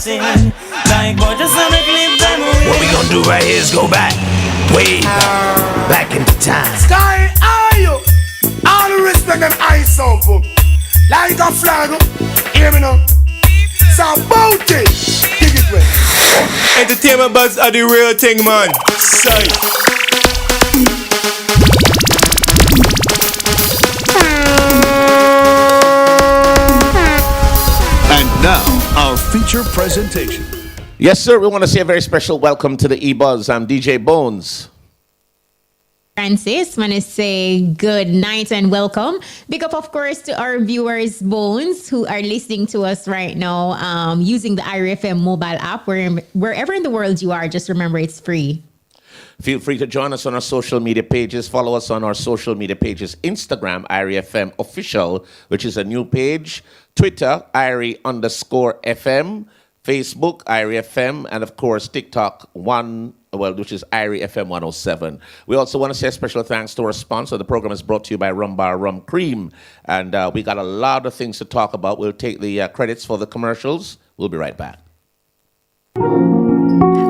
sing. Like but just wanna clip them away. What we gonna do right here is go back, way back into time. Sky, are you? All the respect and ice up. Like a flag. Hear me now. So bounty. Dig it well. Entertainment buzz are the real thing, man. Sorry. And now, our feature presentation. Yes, sir. We want to say a very special welcome to the EBUZZ. I'm DJ Bones. Francis, want to say good night and welcome. Big up, of course, to our viewers, Bones, who are listening to us right now using the IRFM mobile app. Wherever in the world you are, just remember it's free. Feel free to join us on our social media pages. Follow us on our social media pages. Instagram, IRFM Official, which is a new page. Twitter, IRI_FM. Facebook, IRFM. And, of course, TikTok, which is IRFM 107. We also want to say a special thanks to our sponsor. The program is brought to you by Rum Bar Rum Cream. And we got a lot of things to talk about. We'll take the credits for the commercials. We'll be right back.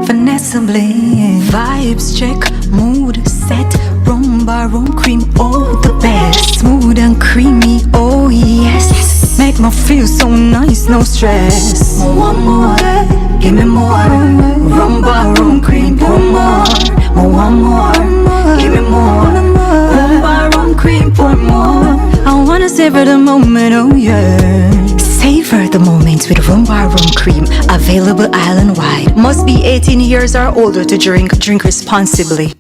Vanessa Bling, vibes check, mood set, Rum Bar Rum Cream, oh the best, smooth and creamy, oh yes, make me feel so nice, no stress. One more, give me more, Rum Bar Rum Cream, pour more. One more, give me more, Rum Bar Rum Cream, pour more. I wanna savor the moment, oh yeah. Savor the moments with Rum Bar Rum Cream, available island-wide. Must be 18 years or older to drink. Drink responsibly.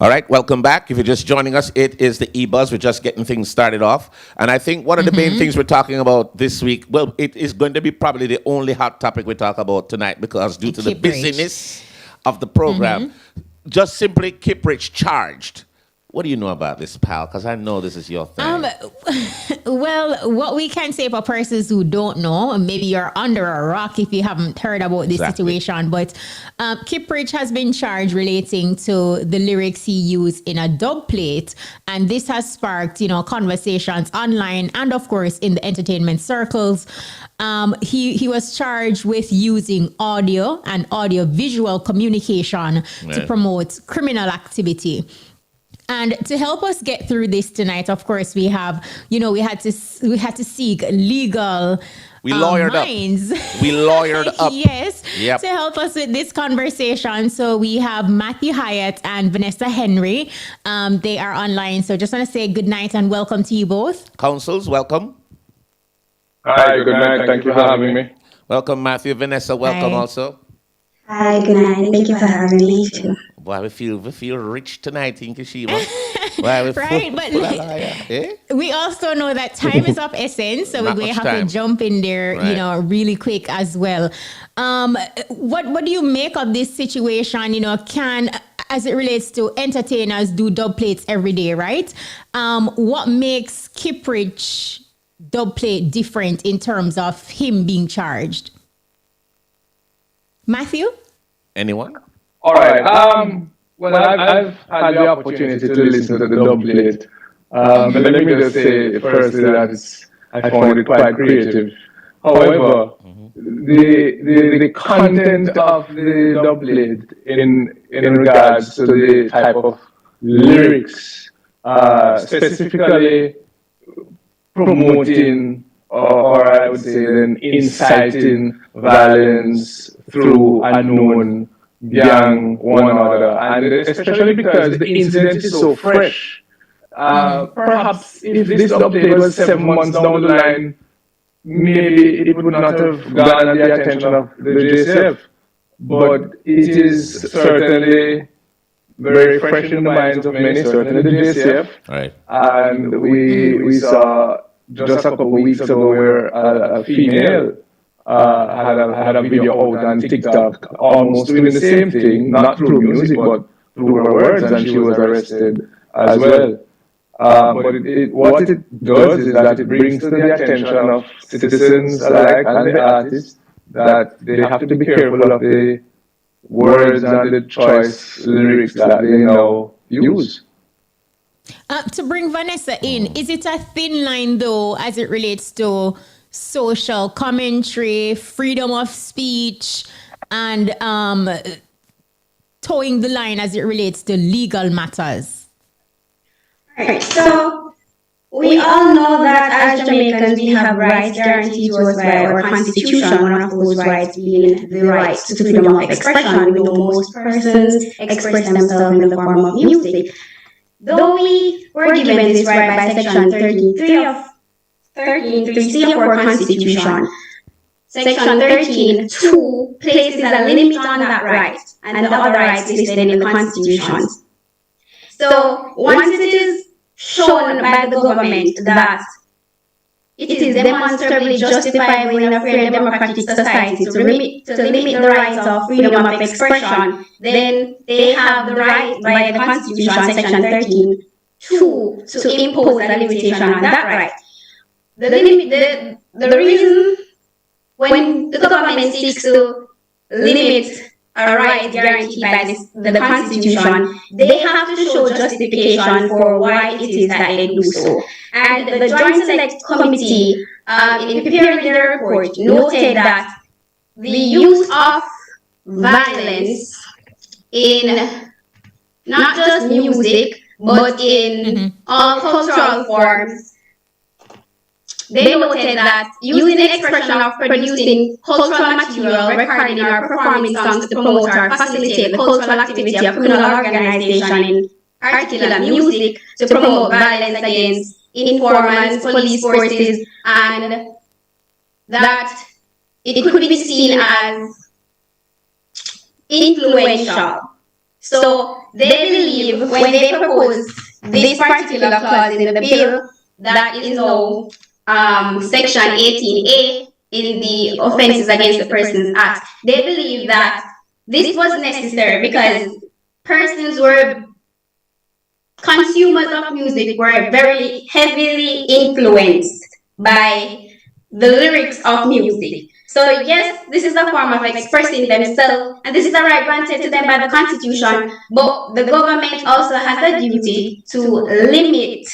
All right, welcome back. If you're just joining us, it is the EBUZZ. We're just getting things started off. And I think one of the main things we're talking about this week, well, it is going to be probably the only hot topic we talk about tonight because due to the busyness of the program, just simply Kiprich charged. What do you know about this, pal? Because I know this is your thing. Well, what we can say for persons who don't know, maybe you're under a rock if you haven't heard about this situation, but Kiprich has been charged relating to the lyrics he used in a dub plate, and this has sparked, conversations online and, of course, in the entertainment circles. He was charged with using audio and audio-visual communication to promote criminal activity. And to help us get through this tonight, of course, we have, we had to seek legal minds. We lawyered up. Yes, to help us with this conversation. So we have Matthew Hyatt and Vanessa Henry. They are online. So just want to say good night and welcome to you both. Counsels, welcome. Hi, good night. Thank you for having me. Welcome, Matthew. Vanessa, welcome also. Hi, good night. Thank you for having me too. Boy, we feel rich tonight, Inkishima. Right, but we also know that time is of essence, so we're going to have to jump in there, really quick as well. What do you make of this situation? As it relates to entertainers do dub plates every day, right? What makes Kiprich dub plate different in terms of him being charged? Matthew? Anyone? All right. Well, I've had the opportunity to listen to the dub plate. But let me just say first that I found it quite creative. However, the content of the dub plate in regards to the type of lyrics, specifically promoting or I would say then inciting violence through unknown gang one another, and especially because the incident is so fresh. Perhaps if this update was 7 months down the line, maybe it would not have garnered the attention of the JCF. But it is certainly very fresh in the minds of many, certainly the JCF. Right. And we saw just a couple of weeks ago where a female had a video out on TikTok almost doing the same thing, not through music, but through her words, and she was arrested as well. But what it does is that it brings to the attention of citizens alike and the artists that they have to be careful of the words and the choice lyrics that they now use. To bring Vanessa in, is it a thin line though, as it relates to social commentary, freedom of speech, and towing the line as it relates to legal matters? Alright, so we all know that as Jamaicans we have rights guaranteed to us by our constitution, one of those rights being the right to freedom of expression. We know most persons express themselves in the form of music. Though we were given this right by section 13.3 of 13.3C of our constitution, section 13.2 places a limit on that right and the other rights listed in the constitution. So once it is shown by the government that it is demonstrably justifiable in a fair democratic society to limit the rights of freedom of expression, then they have the right by the Constitution, section 13, to impose a limitation on that right. The reason when the government seeks to limit a right guaranteed by the Constitution, they have to show justification for why it is that they do so. And the Joint Select Committee, in preparing their report, noted that the use of violence in not just music, but in all cultural forms, they noted that using the expression of producing cultural material, recording or performing songs to promote or facilitate the cultural activity of criminal organization in particular music to promote violence against informants, police forces, and that it could be seen as influential. So they believe when they propose this particular clause in the bill that is now section 18A in the Offences Against the Persons Act, they believe that this was necessary because consumers of music were very heavily influenced by the lyrics of music. So yes, this is a form of expressing themselves, and this is a right granted to them by the Constitution, but the government also has a duty to limit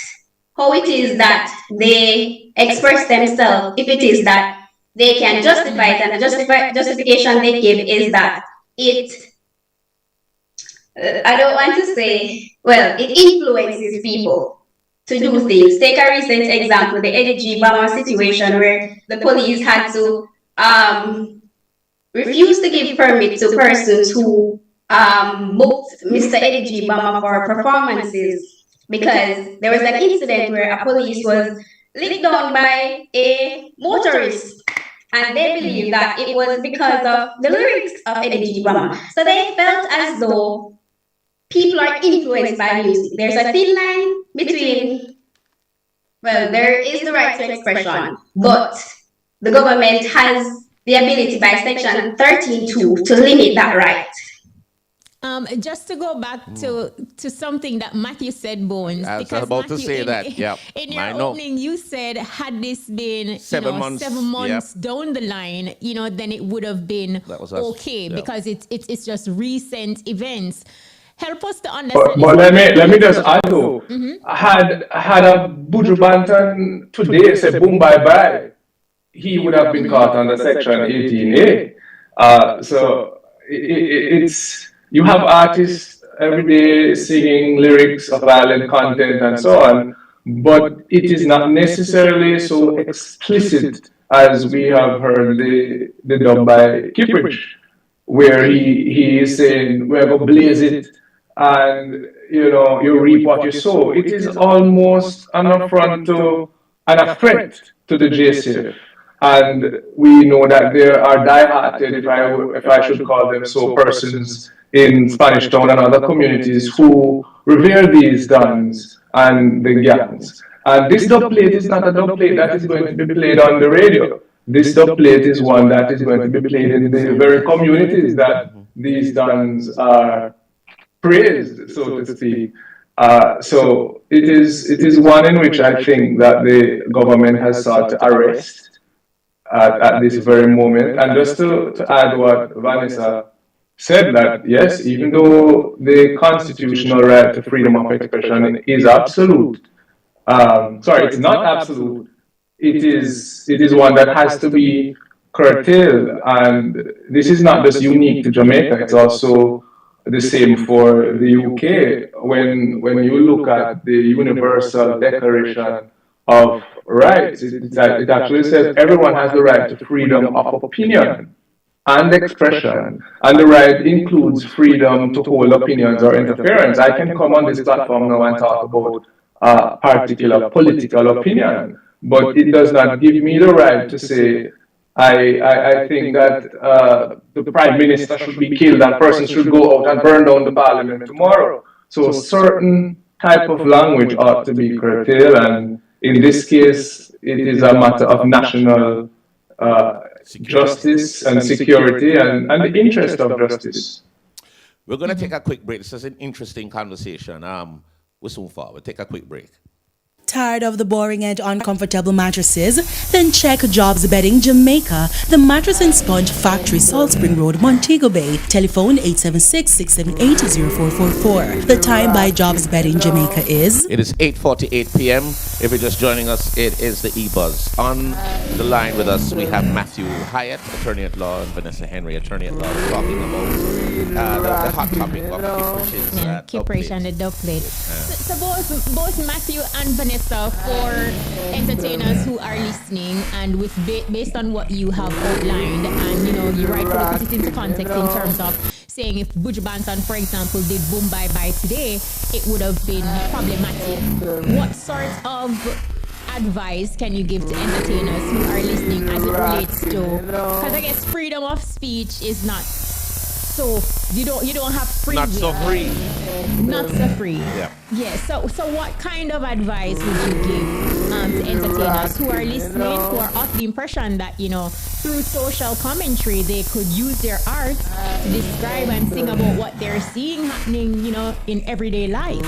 how it is that they express themselves, if it is that they can justify it, and the justification they give is that I don't want to say, it influences people to do things. Take a recent example, the Eddie G. Bama situation where the police had to refuse to give permit to persons who booked Mr. Eddie G. Bama for performances, because there was an incident where a police was licked down by a motorist, and they believe that it was because of the lyrics of Eddie G. Bama. So they felt as though people are influenced by music. There's a thin line between, there is the right to expression, but the government has the ability by section 13.2 to limit that right. Just to go back to something that Matthew said, Bones. I was because about Matthew, to say that. Yeah, in your opening, you said had this been 7 months, 7 months down the line, then it would have been okay because it's just recent events. Help us to understand. But let me just add though. Had a Buju Banton today said boom bye bye, he would have been caught under section 18A. So it's. You have artists every day singing lyrics of violent content and so on, but it is not necessarily so explicit as we have heard the dub by Kippridge, where he is saying, we're going to blaze it, and you reap what you sow. It is almost an affront to and a threat to the JCF. And we know that there are die-hearted, if I should call them so, persons in Spanish Town and other communities who revere these dons and the gangs. And this dub plate is not a dub plate that is going to be played on the radio. This dub plate is one that is going to be played in the very communities that these dons are praised, so to speak. So it is one in which I think that the government has sought to arrest at this very moment. And just to add what Vanessa said, that yes, even though the constitutional right to freedom of expression is absolute, it's not absolute, it is one that has to be curtailed, and this is not just unique to Jamaica. It's also the same for the UK. When you look at the Universal Declaration of Rights, it actually says everyone has the right to freedom of opinion and expression, and the right includes freedom to hold opinions or interference. I can come on this platform now and talk about a particular political opinion, but it does not give me the right to say, I think that the prime minister should be killed, that person should go out and burn down the parliament tomorrow. So certain type of language ought to be curtailed, and in this case, it is a matter of national justice and security and the interest of justice. We're going to take a quick break. This is an interesting conversation. We'll soon forward. Take a quick break. Tired of the boring and uncomfortable mattresses? Then check Jobs Bedding Jamaica, the mattress and sponge factory, Salt Spring Road, Montego Bay. Telephone 876-678-0444. The time by Jobs Bedding Jamaica is... It is 8:48 p.m. If you're just joining us, it is the EBUZZ. On the line with us, we have Matthew Hyatt, attorney at law, and Vanessa Henry, attorney at law. We're talking about the hot topic of KIP, which is Kipperish and the dub plate. So both Matthew and Vanessa, for entertainers who are listening, and with based on what you have outlined, and you rightfully put it into context in terms of saying if Buju Banton, for example, did Boom Bye Bye today, it would have been problematic. What sort of advice can you give to entertainers who are listening as it relates to, because I guess freedom of speech is not so, you don't have free. Not so free. Not so free. Yeah. So what kind of advice would you give to entertainers who are listening, who are of the impression that through social commentary they could use their art to describe and sing about what they're seeing happening in everyday life?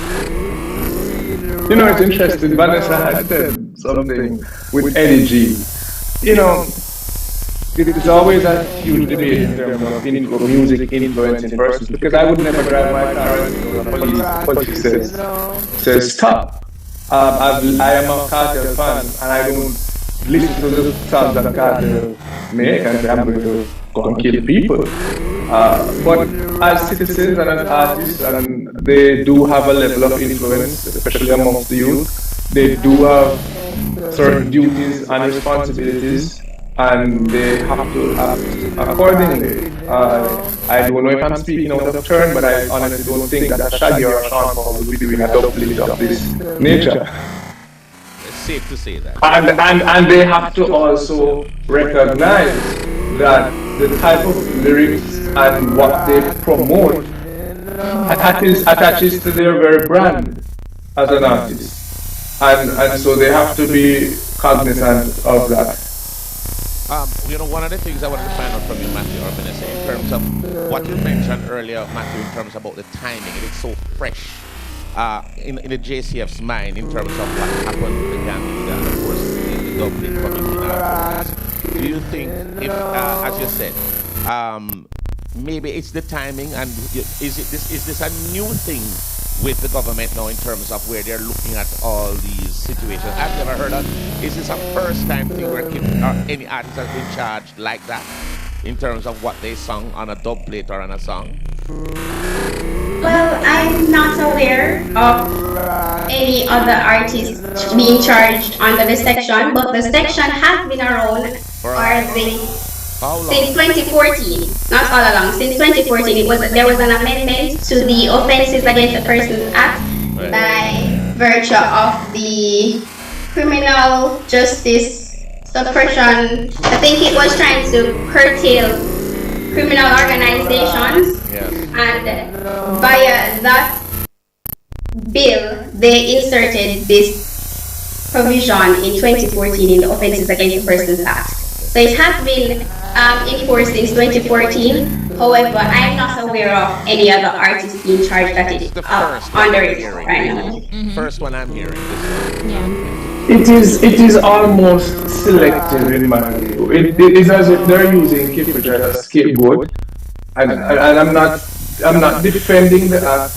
It's interesting. Vanessa had said something with energy. It's always a huge debate in terms of music influencing persons, because I would never drive my car until the police says stop. I am a Cartel fan, and I don't listen to the songs that Cartel make and say I'm going to go and kill people. But as citizens and as artists, and they do have a level of influence, especially amongst the youth. They do have certain duties and responsibilities, and they have to act accordingly. I don't know if I'm speaking out of turn, but I honestly don't think that a Shaggy or a Sean Paul will be doing a double plate of this nature. It's safe to say that. And they have to also recognize that the type of lyrics and what they promote attaches to their very brand as an artist. And so they have to be cognizant of that. One of the things I wanted to find out from you, Matthew or Vanessa, in terms of what you mentioned earlier, Matthew, in terms about the timing, it is so fresh in the JCF's mind in terms of what happened with the gang leader and, of course, the Dublin community now. Do you think, if, as you said, maybe it's the timing, and is this a new thing with the government now in terms of where they're looking at all these situations? I've never heard of. Is this a first-time thing where any artist has been charged like that in terms of what they sung on a dub plate or on a song? Well, I'm not aware of any other artists being charged under the section, but the section has been around since 2014, not all along. Since 2014, there was an amendment to the Offences Against the Persons Act by virtue of the Criminal Justice Suppression. I think it was trying to curtail criminal organizations, and via that bill, they inserted this provision in 2014 in the Offences Against the Persons Act. So it has been in force since 2014. However, I'm not aware of any other artist being charged that is under it right now. Mm-hmm. First one I'm hearing. It is almost selective in my view. It is as if they're using Kipperish as a scapegoat, and I'm not defending the act.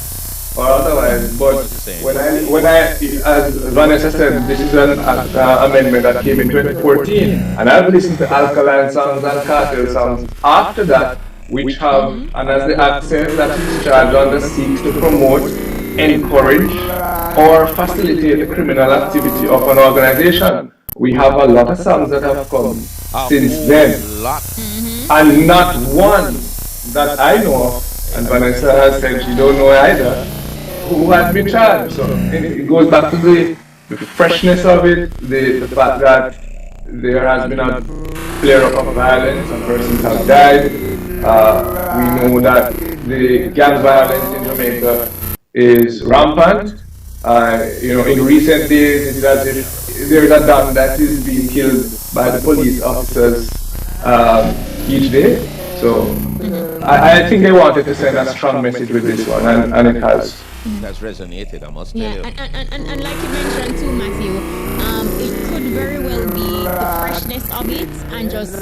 or otherwise. But when I, as Vanessa said, this is an amendment that came in 2014, and I've listened to alkaline songs and cartel songs after that, which have, and as the act says, that each charge under seeks to promote, encourage, or facilitate the criminal activity of an organization. We have a lot of songs that have come since then, and not one that I know of, and Vanessa has said she don't know either, who has been charged. So it goes back to the freshness of it, the fact that there has been a flare-up of violence, some persons have died. We know that the gang violence in Jamaica is rampant. In recent days, it's as if there is a dog that is being killed by the police officers each day. So I think they wanted to send a strong message with this one, and it has. That's resonated, I must tell you. And like you mentioned too, Matthew, it could very well be the freshness of it and just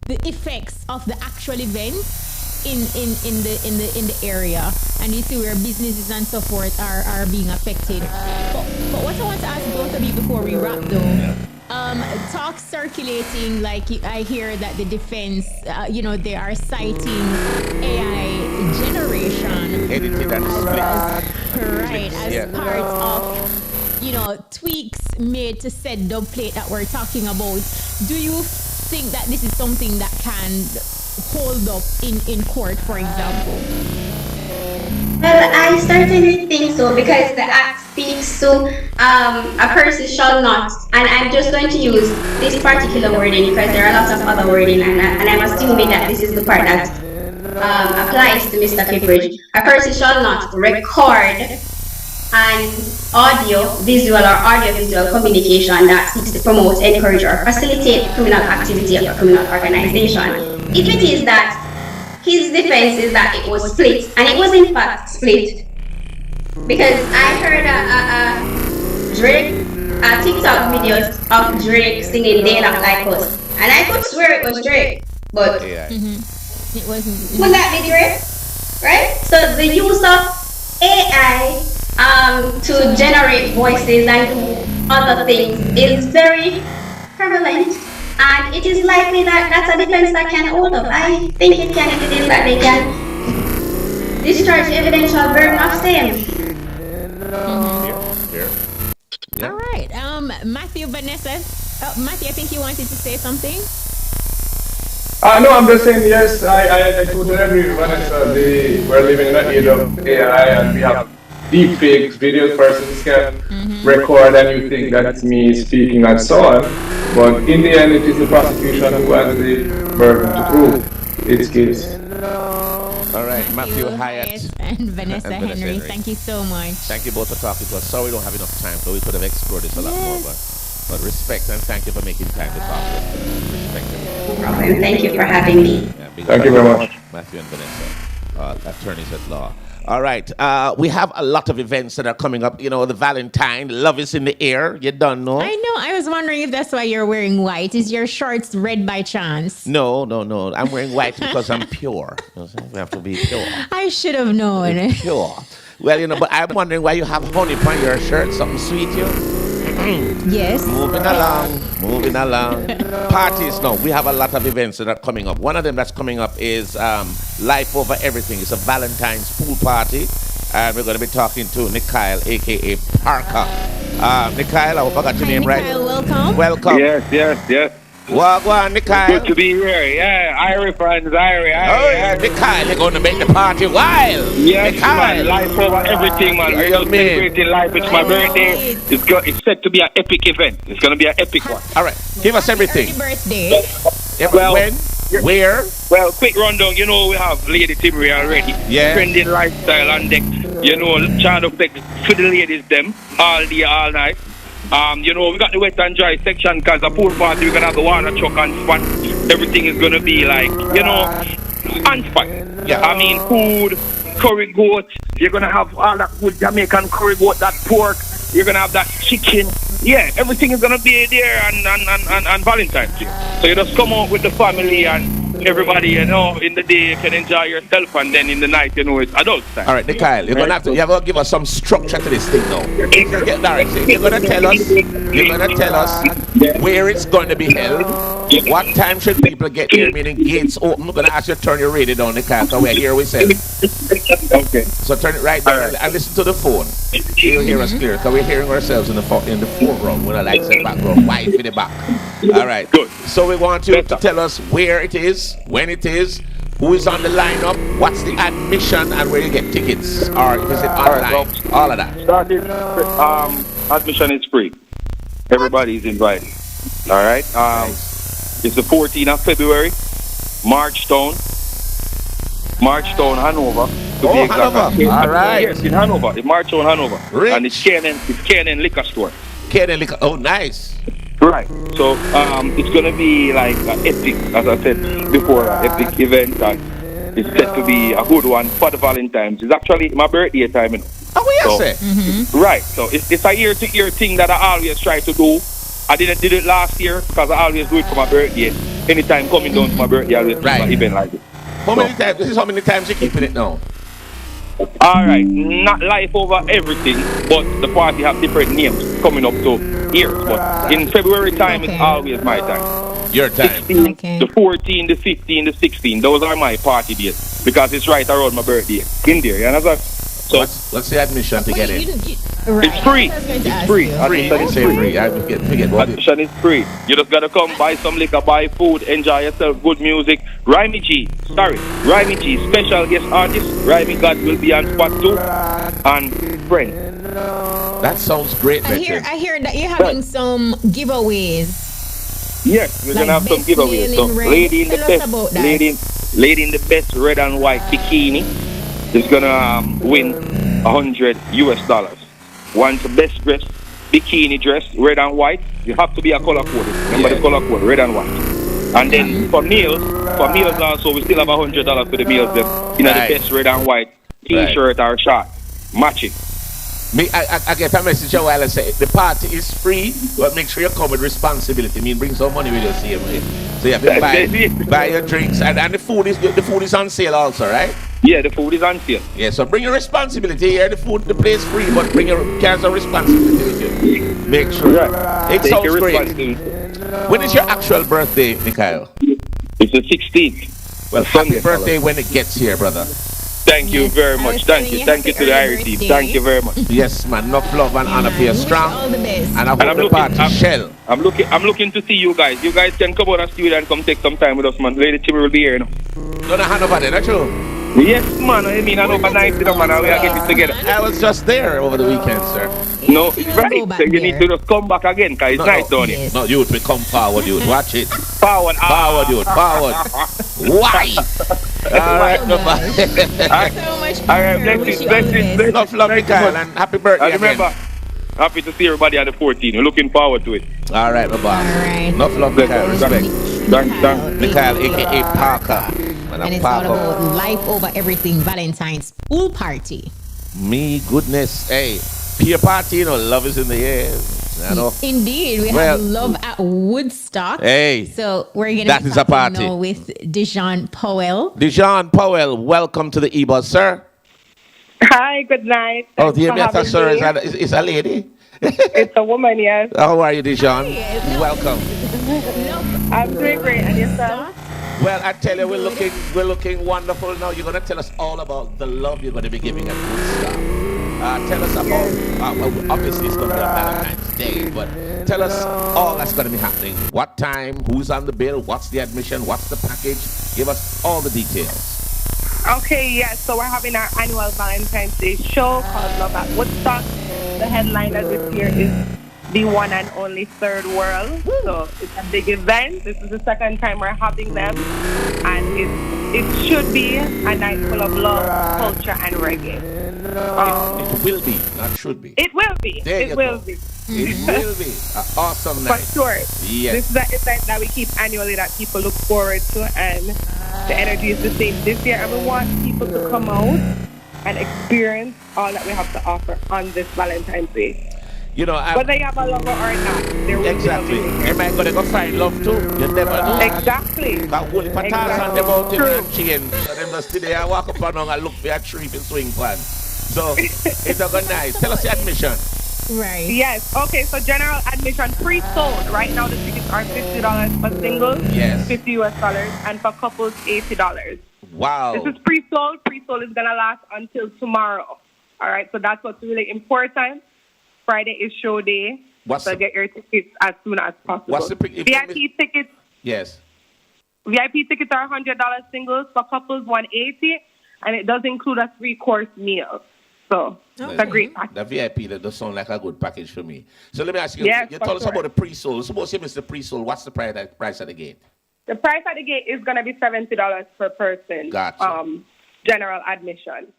the effects of the actual events in the area, and you see where businesses and so forth are being affected. But what I want to ask both of you before we wrap though. Talk circulating, like I hear that the defense, they are citing AI generation edited and as part of, tweaks made to said dub plate that we're talking about. Do you think that this is something that can hold up in court, for example? Well, I certainly think so, because the act speaks to a person shall not, and I'm just going to use this particular wording because there are lots of other wording, and I'm assuming that this is the part that applies to Mr. Kittredge. A person shall not record an audio, visual, or audio-visual communication that seeks to promote, encourage, or facilitate criminal activity of a criminal organization. If it is that his defense is that it was split, and it was in fact split, because I heard a TikTok videos of Drake singing "They Not Like Us," and I could swear it was Drake, but it wasn't. Would that be Drake? Right? So the use of AI to generate voices and do other things is very prevalent. And it is likely that that's a defense that can hold up. I think it can, if it is that they can discharge the evidential burden of same. All right. Matthew, Vanessa. Matthew, I think you wanted to say something? No, I'm just saying, yes, I totally agree with Vanessa. We're living in an age of AI, and we have deep fakes, video persons can record and you think that's me speaking and so on. But in the end, it is the prosecution who has the burden to prove its case. All right, Matthew Hyatt and Vanessa Henry, thank you so much. Thank you both for talking to us. Sorry we don't have enough time, so we could have explored this a lot more. But respect and thank you for making time to talk to us. Respect everything. Thank you for having me. Thank you very much. Matthew and Vanessa, attorneys at law. All right, we have a lot of events that are coming up. The Valentine, love is in the air. You don't know. I know. I was wondering if that's why you're wearing white. Is your shorts red by chance? No. I'm wearing white because I'm pure. We have to be pure. I should have known. Pure. Well, but I'm wondering why you have honey on your shirt. Something sweet, you? Yes. Moving along. Parties, no. We have a lot of events that are coming up. One of them that's coming up is Life Over Everything. It's a Valentine's pool party. And we're going to be talking to Nikyle, a.k.a. Parker. Nikyle, I hope I got your name Nikyle, right. Welcome. Yes. Well, Nikyle. Good to be here. Yeah, Irie friends, Irie. Oh, yeah, Nikyle, you're going to make the party wild. Yes, Nikyle. man. Life over everything, man. We're just celebrating life. It's my birthday. It's set to be an epic event. It's going to be an epic one. All right. Give us everything. Happy birthday. Well, when? Where? Well, quick rundown. We have Lady Jemere already. Yeah. Trending lifestyle on deck. Child of sex for the ladies, them. All day, all night. We got the wet and dry section because the pool party, we're going to have the water truck on spot. Everything is going to be like, on spot. Yeah. I mean, food, curry goat. You're going to have all that good Jamaican curry goat, that pork. You're going to have that chicken. Yeah, everything is going to be there on Valentine's Day. So you just come out with the family and everybody, you know, in the day you can enjoy yourself, and then in the night, you know, it's adult time. All right, Mikhail, you're gonna have to give us some structure to this thing now. You're gonna tell us where it's going to be held. What time should people get here? Meaning gates open. I'm gonna ask you to turn your radio down, Mikhail, because we're here ourselves. Okay. So turn it right down and listen to the phone. You'll hear us clear, because we're hearing ourselves in the foreground. We're not like the background, wide in the back. All right. Good. So we want you to tell us where it is, when it is, who is on the lineup, what's the admission, and where you get tickets, or is it online? All of that. Started, admission is free. Everybody is invited. All right. It's the 14th of February, Marchtown, Hanover. Hanover. All right. Yes, in Hanover. In Marchtown, Hanover. Rich. And it's K&N Liquor Store. K&N Liquor. Oh, nice. Right. So it's gonna be like an epic, as I said before, an epic event, and it's set to be a good one for the Valentine's. It's actually my birthday time, you know. Oh, we say. Right. So it's a year-to-year thing that I always try to do. I did it last year because I always do it for my birthday. Anytime coming down to my birthday, I always do an event like this. How many times? This is how many times you're keeping it now? All right, not life over everything, but the party have different names coming up to years. But in February time, it's always my time. Your time. 16, the 14, the 15, the 16. Those are my party dates because it's right around my birthday in there. You understand? So what's the admission to get in? It's free. It's free. Free. I forget what it is. Admission is free. You just gotta come buy some liquor, buy food, enjoy yourself, good music. Rimey G, special guest artist. Rimey God will be on spot too, and friend. That sounds great, I hear that you're having some giveaways. Yes, we're gonna have some giveaways. So, lady in the best red and white bikini is gonna win $100. Wants the best dress, bikini dress, red and white. You have to be a color code. Remember the color code, red and white. And then for meals also, we still have $100 for the meals. The best red and white T-shirt or shirt, matching. I get a message a while and say the party is free, but make sure you come with responsibility. Bring some money with you, see me. So you have to buy your drinks, and the food is on sale also, right? Yeah, the food is on sale. Yeah, so bring your responsibility here. The place free, but bring your carry some responsibility with you. Make sure. Right. It sounds great. When is your actual birthday, Mikhail? It's the 16th. Well, happy birthday when it gets here, brother. Thank you very much. Thank you to the Irish team. Thank you very much. Yes, man. Enough love and honor for your strong. All the best. And I hope the party shell. I'm looking to see you guys. You guys can come out of the studio and come take some time with us, man. Lady Jemere will be here now. Don't hand over there, not true? Yes, man. I mean, I know overnight, man. We are getting together. I was just there over the weekend, sir. No, it's right. So you need to just come back again, because it's nice down here. No, youth, we come forward, youth. Watch it. Forward, youth. Forward. Why? All right, bye-bye. All right, blessings. Enough love, Mikhail, and happy birthday. And remember, happy to see everybody on the 14th. We're looking forward to it. All right, bye-bye. All right. Enough love, Mikhail. Respect. Thank Mikhail, a.k.a. Parker. And it's all about life over everything Valentine's pool party. Me goodness. Hey, peer party, love is in the air. I know. Indeed. We have love at Woodstock. Hey. So we're going to be talking now with Dijon Powell. Dijon Powell, welcome to the EBUZZ, sir. Hi, good night. Oh, the Jemere, sir, is a lady? It's a woman, yes. How are you, Dijon? Welcome. I'm doing great. And yourself? Well, I tell you, we're looking wonderful now. You're going to tell us all about the love you're going to be giving at Woodstock. Tell us about, obviously it's going to be on Valentine's Day, but tell us all that's going to be happening. What time, who's on the bill, what's the admission, what's the package? Give us all the details. Okay, yes. So we're having our annual Valentine's Day show called Love at Woodstock. The headliner this year is the one and only Third World. So it's a big event. This is the second time we're having them. And it should be a night full of love, culture, and reggae. It will be, not should be. It will be. It will be. It will be. An awesome night. For sure. Yes. This is an event that we keep annually that people look forward to, and the energy is the same this year. And we want people to come out and experience all that we have to offer on this Valentine's Day. You know, whether you have a lover or not, there will exactly. be a You might go find love too. You never know. Exactly. Got whole patals on them out in and change. So them just today I walk up and look for a tree for swing plan. So it's a good night. Tell us the admission. Right. Yes. Okay. So general admission pre-sold. Right now the tickets are $50 for singles. Yes. $50 US, and for couples $80. Wow. This is pre-sold. Pre-sold is gonna last until tomorrow. All right. So that's what's really important. Friday is show day. So get your tickets as soon as possible. What's the VIP tickets? Yes. VIP tickets are $100 singles, for couples $180, and it does include a 3-course meal. So it's a great package. The VIP, that does sound like a good package for me. So let me ask you, Yes, you told us about the pre-sold. Suppose you miss the pre-sold, what's the price at the gate? The price at the gate is going to be $70 per person. Gotcha. General admission.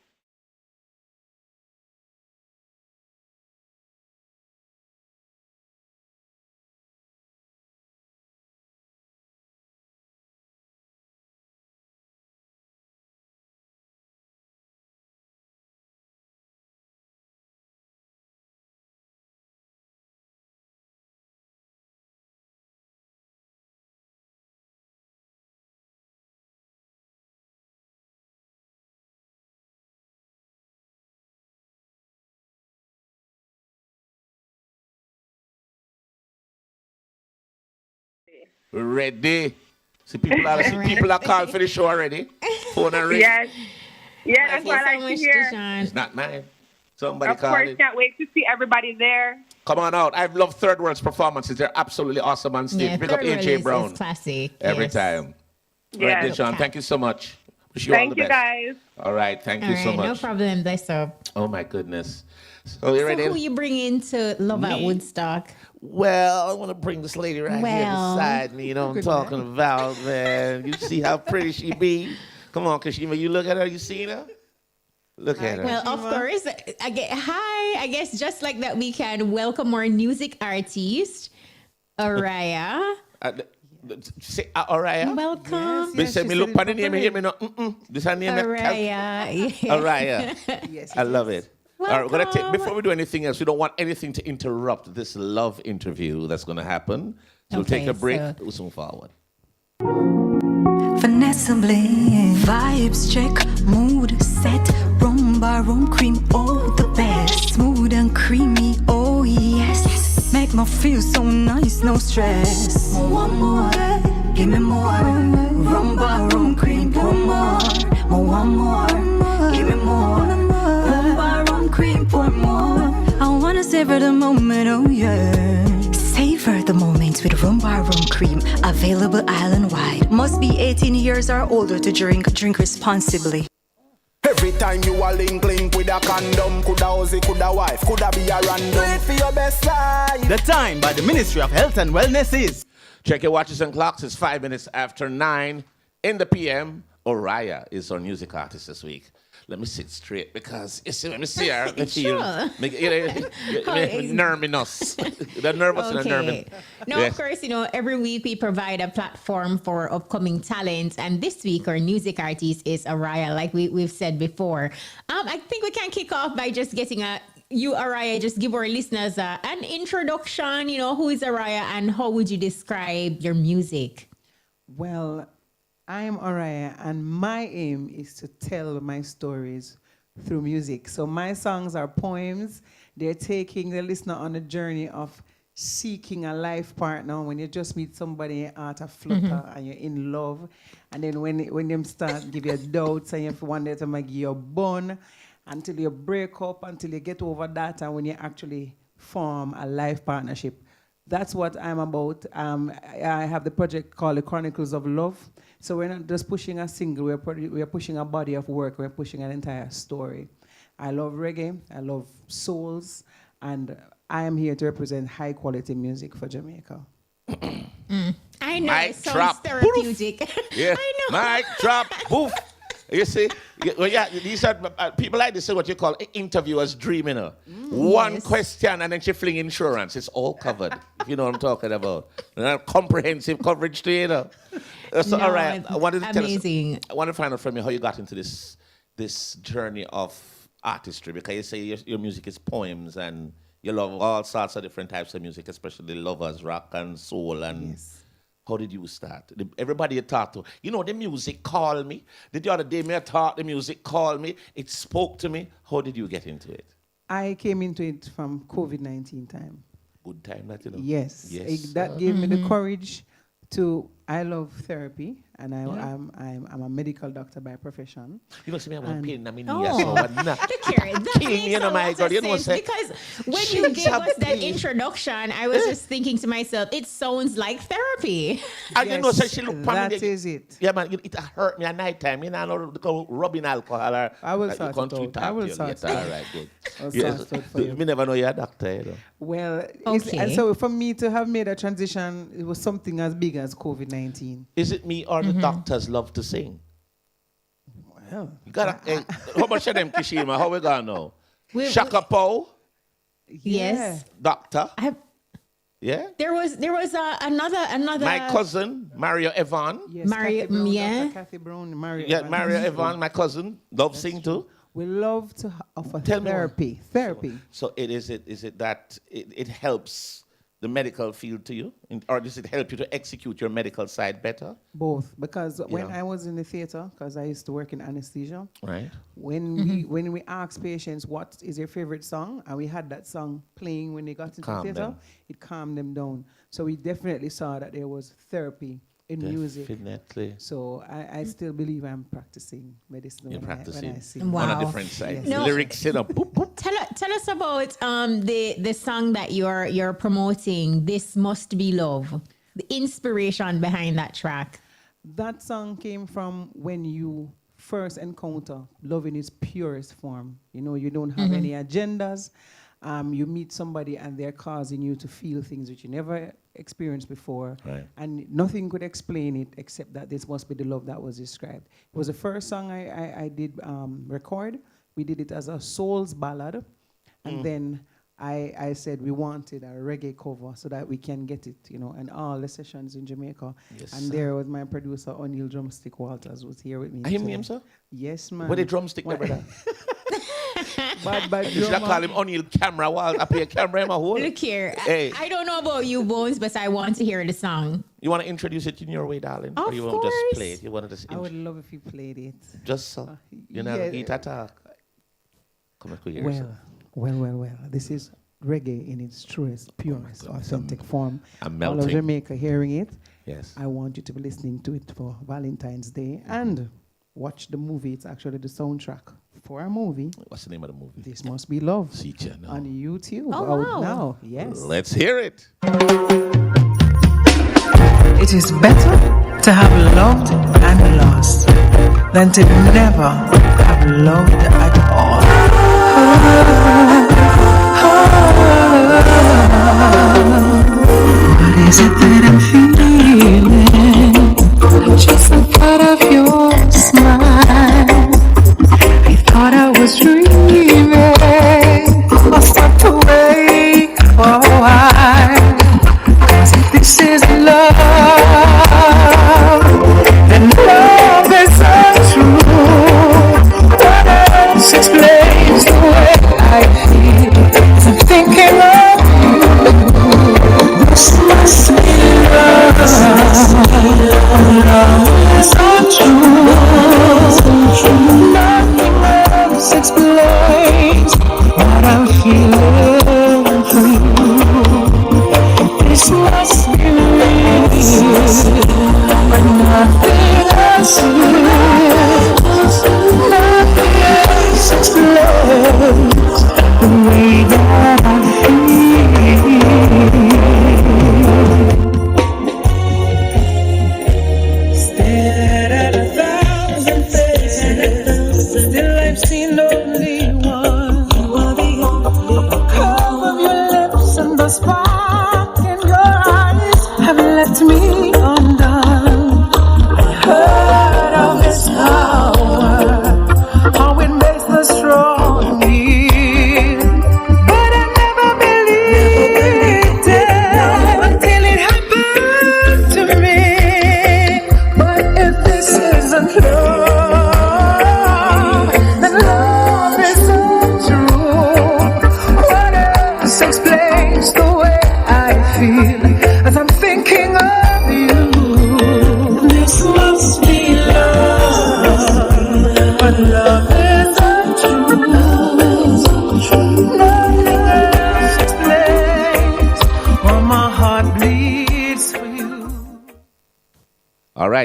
Ready. See, people are calling for the show already. Phone and ring. Yes. Yeah, that's what I like to hear. It's not mine. Somebody Of called course, it. can't wait to see everybody there. Come on out. I've loved Third World's performances. They're absolutely awesome on stage. Yeah, Pick up Third World AJ is Brown. classic. Every Yes. time. Yes. Right, Deshaun, thank you so much. Wish you all Thank the you, best. guys. All right, thank All you right, so much. no problem. That's up. Oh my goodness. So you ready? So who you bring into Love at Me? Woodstock? Well, I want to bring this lady right here beside me. You know what I'm talking about, man. You see how pretty she be? Come on, Kashima, you look at her. You seen her? Look at her. Well, of course. I guess just like that, we can welcome our music artist, Auraiya. Say Auraiya. Welcome. They say me look at the name here, me no. This her name. Auraiya. Auraiya. Yes. I love it. All right, we're gonna take, Welcome. before we do anything else, we don't want anything to interrupt this love interview that's going to happen. So we'll take Okay, a break. so- We'll move forward. Vanessa Bling, vibes check, mood set, rumba, rum cream, all the best, smooth and creamy, oh yes, make me feel so nice, no stress. One more, give me more, rumba, rum cream, pour more, one more, give me more, rumba, rum cream, pour more. I wanna savor the moment, oh yeah. Savor the moment with Rumba Rum Cream, available island-wide. Must be 18 years or older to drink. Drink responsibly. Every time you a link with a condom, coulda Ozzy, coulda wife, coulda be a random. Do it for your best life. The time by the Ministry of Health and Wellness is. Check your watches and clocks. It's 5 minutes after 9 in the PM. Auraiya is our music artist this week. Let me sit straight because you see, let me see her. Let me feel. Sure. Nerviness. The nervous and the nervous. No, of course, every week we provide a platform for upcoming talent. And this week, our music artist is Auraiya, like we've said before. I think we can kick off by just getting Auraiya, just give our listeners an introduction. Who is Auraiya and how would you describe your music? Well, I'm Auraiya, and my aim is to tell my stories through music. So my songs are poems. They're taking the listener on a journey of seeking a life partner. When you just meet somebody at a flutter and you're in love, and then when them start give you doubts and you want them to give you a bun until you break up, until you get over that, and when you actually form a life partnership. That's what I'm about. I have the project called The Chronicles of Love. So we're not just pushing a single, we're pushing a body of work, we're pushing an entire story. I love reggae, I love souls, and I am here to represent high quality music for Jamaica. I know, Mic it sounds drop. therapeutic. Yeah. I know. Mic drop. Poof. You see, these are people like this. Are what you call interviewers dreaming. One question and then she fling insurance. It's all covered. If you know what I'm talking about. Comprehensive coverage to So, all right. I wanted to amazing. I want to find out from you how you got into this journey of artistry, because you say your music is poems and You love all sorts of different types of music, especially lovers, rock and soul. And how did you start? Everybody you talk to, the music called me. The other day, I thought the music called me. It spoke to me. How did you get into it? I came into it from COVID-19 time. Good time, that Yes. Yes. That gave me the courage to. I love therapy, and I'm a medical doctor by profession. See me, I'm pain. I mean, Look here, that makes a lot of sense, because when you gave us that introduction, I was just thinking to myself, it sounds like therapy. And she looked that is it. Yeah, man, it hurt me at night time. I know rubbing alcohol or I will sort it out. I will sort it out. All right, good. I'll sort it for you. Me never know you're a doctor, Well, and so for me to have made a transition, it was something as big as COVID-19. Is it me or the doctors love to sing? Well, you gotta, how much of them, Kishima? How we gonna know? Shaka Poe? Yes. Doctor? Yeah? There was another. My cousin, Mario Evan. Yes, Mario, Kathy Brown, Mario. Yeah, Evan. Mario Evan, my cousin, love sing too. We love to offer therapy. So is it that it helps the medical field to you, or does it help you to execute your medical side better? Both, because when I was in the theater, because I used to work in anesthesia, right? When we asked patients what is your favorite song, and we had that song playing when they got into the theater, it calmed them down. So we definitely saw that there was therapy in music. Definitely. So I still believe I'm practicing medicine. You're practicing when I sing. Wow. on a different side. Yes. No. Lyrics, Tell us about the song that you're promoting. This Must Be Love. The inspiration behind that track. That song came from when you first encounter love in its purest form. You don't have any agendas. You meet somebody and they're causing you to feel things which you never experienced before. Right. And nothing could explain it except that this must be the love that was described. It was the first song I did record. We did it as a soul's ballad. And then I said we wanted a reggae cover so that we can get it, and all the sessions in Jamaica. Yes, and there was my producer, O'Neill Drumstick Walters, was here with me. I hear him, sir? Yes, man. What a drumstick, my brother. Bad You should have called him O'Neill Camera Wall. I play a camera in my hole. Look here. Hey. I don't know about you, Bones, but I want to hear the song. You want to introduce it in your way, darling? Of or you want to just play it? You want to just I would love if you played it. Just so. Eat a talk. Come on, hear Well. This is reggae in its truest, purest, authentic form. I'm All of melting. Jamaica hearing it. Yes. I want you to be listening to it for Valentine's Day and watch the movie. It's actually the soundtrack for a movie. What's the name of the movie? This Must Be Love. No. On YouTube. Oh, out wow. now. Yes. Let's hear it. It is better to have loved and lost than to never have loved at all. What is it that I'm feeling? Just the thought of your smile. I thought I was dreaming. I stepped away for a while. 'Cause if this is love, then love is untrue. What else explains the way I feel?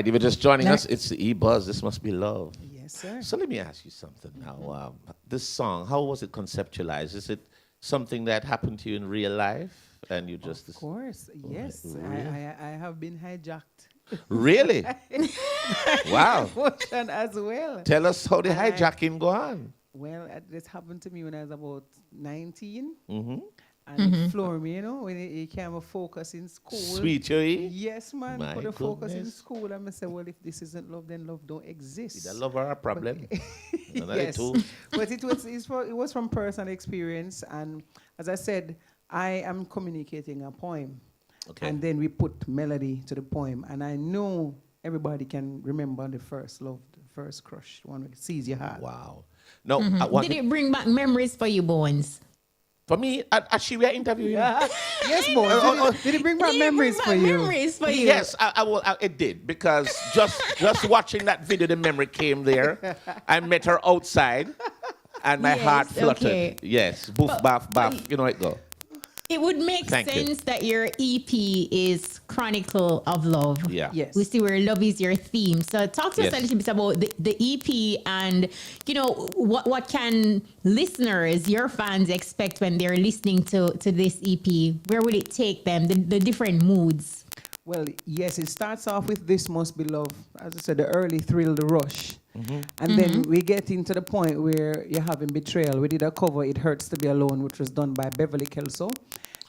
right, if you're just joining us, it's the EBUZZ. This must be love. Yes, sir. So let me ask you something now. This song, how was it conceptualized? Is it something that happened to you in real life? And you just... Of course, yes. Really? I have been hijacked. Really? Wow. Emotion as well. Tell us how the hijacking go on. Well, this happened to me when I was about 19. Mm-hmm. And it floored me, when you can't focus in school. Sweet, you Yes, man. My Put a focus in goodness. school. And I say, well, if this isn't love, then love don't exist. The love are a problem. Yes. But it was from personal experience. And as I said, I am communicating a poem. Okay. And then we put melody to the poem. And I know everybody can remember the first love, the first crush, one that sees your heart. Wow. No, Did it bring back memories for you, Bones? For me, actually, we are interviewing. Yes, Bones. Did it bring back memories for you? Memories for you? Yes, it did, because just watching that video, the memory came there. I met her outside, and my heart fluttered. Okay. Yes, boof, baff, you know it go. It would make sense that your EP is Chronicle of Love. Yeah. Yes. We see where love is your theme. So talk to us a little bit about the EP and, what can listeners, your fans, expect when they're listening to this EP? Where will it take them, the different moods? Well, yes, it starts off with This Must Be Love. As I said, the early thrill, the rush. Mm-hmm. And then we get into the point where you're having betrayal. We did a cover, It Hurts to Be Alone, which was done by Beverly Kelso.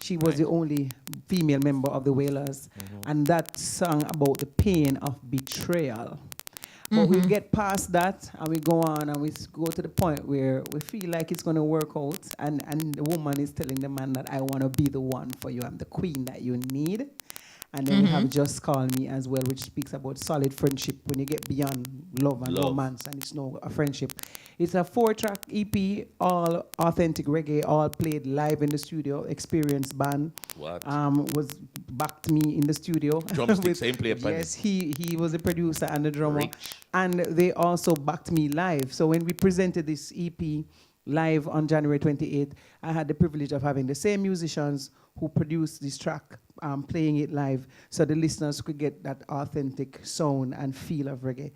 She was the only female member of the Wailers. And that song about the pain of betrayal. But we get past that and we go on and we go to the point where we feel like it's going to work out. And the woman is telling the man that I want to be the one for you. I'm the queen that you need. And then we have Just Call Me as well, which speaks about solid friendship when you get beyond love and romance and it's a friendship. It's a 4-track EP, all authentic reggae, all played live in the studio. Experienced band. Was backed me in the studio. Drumstick, same player. Yes, he was the producer and the drummer. And they also backed me live. So when we presented this EP live on January 28th, I had the privilege of having the same musicians who produced this track playing it live so the listeners could get that authentic sound and feel of reggae.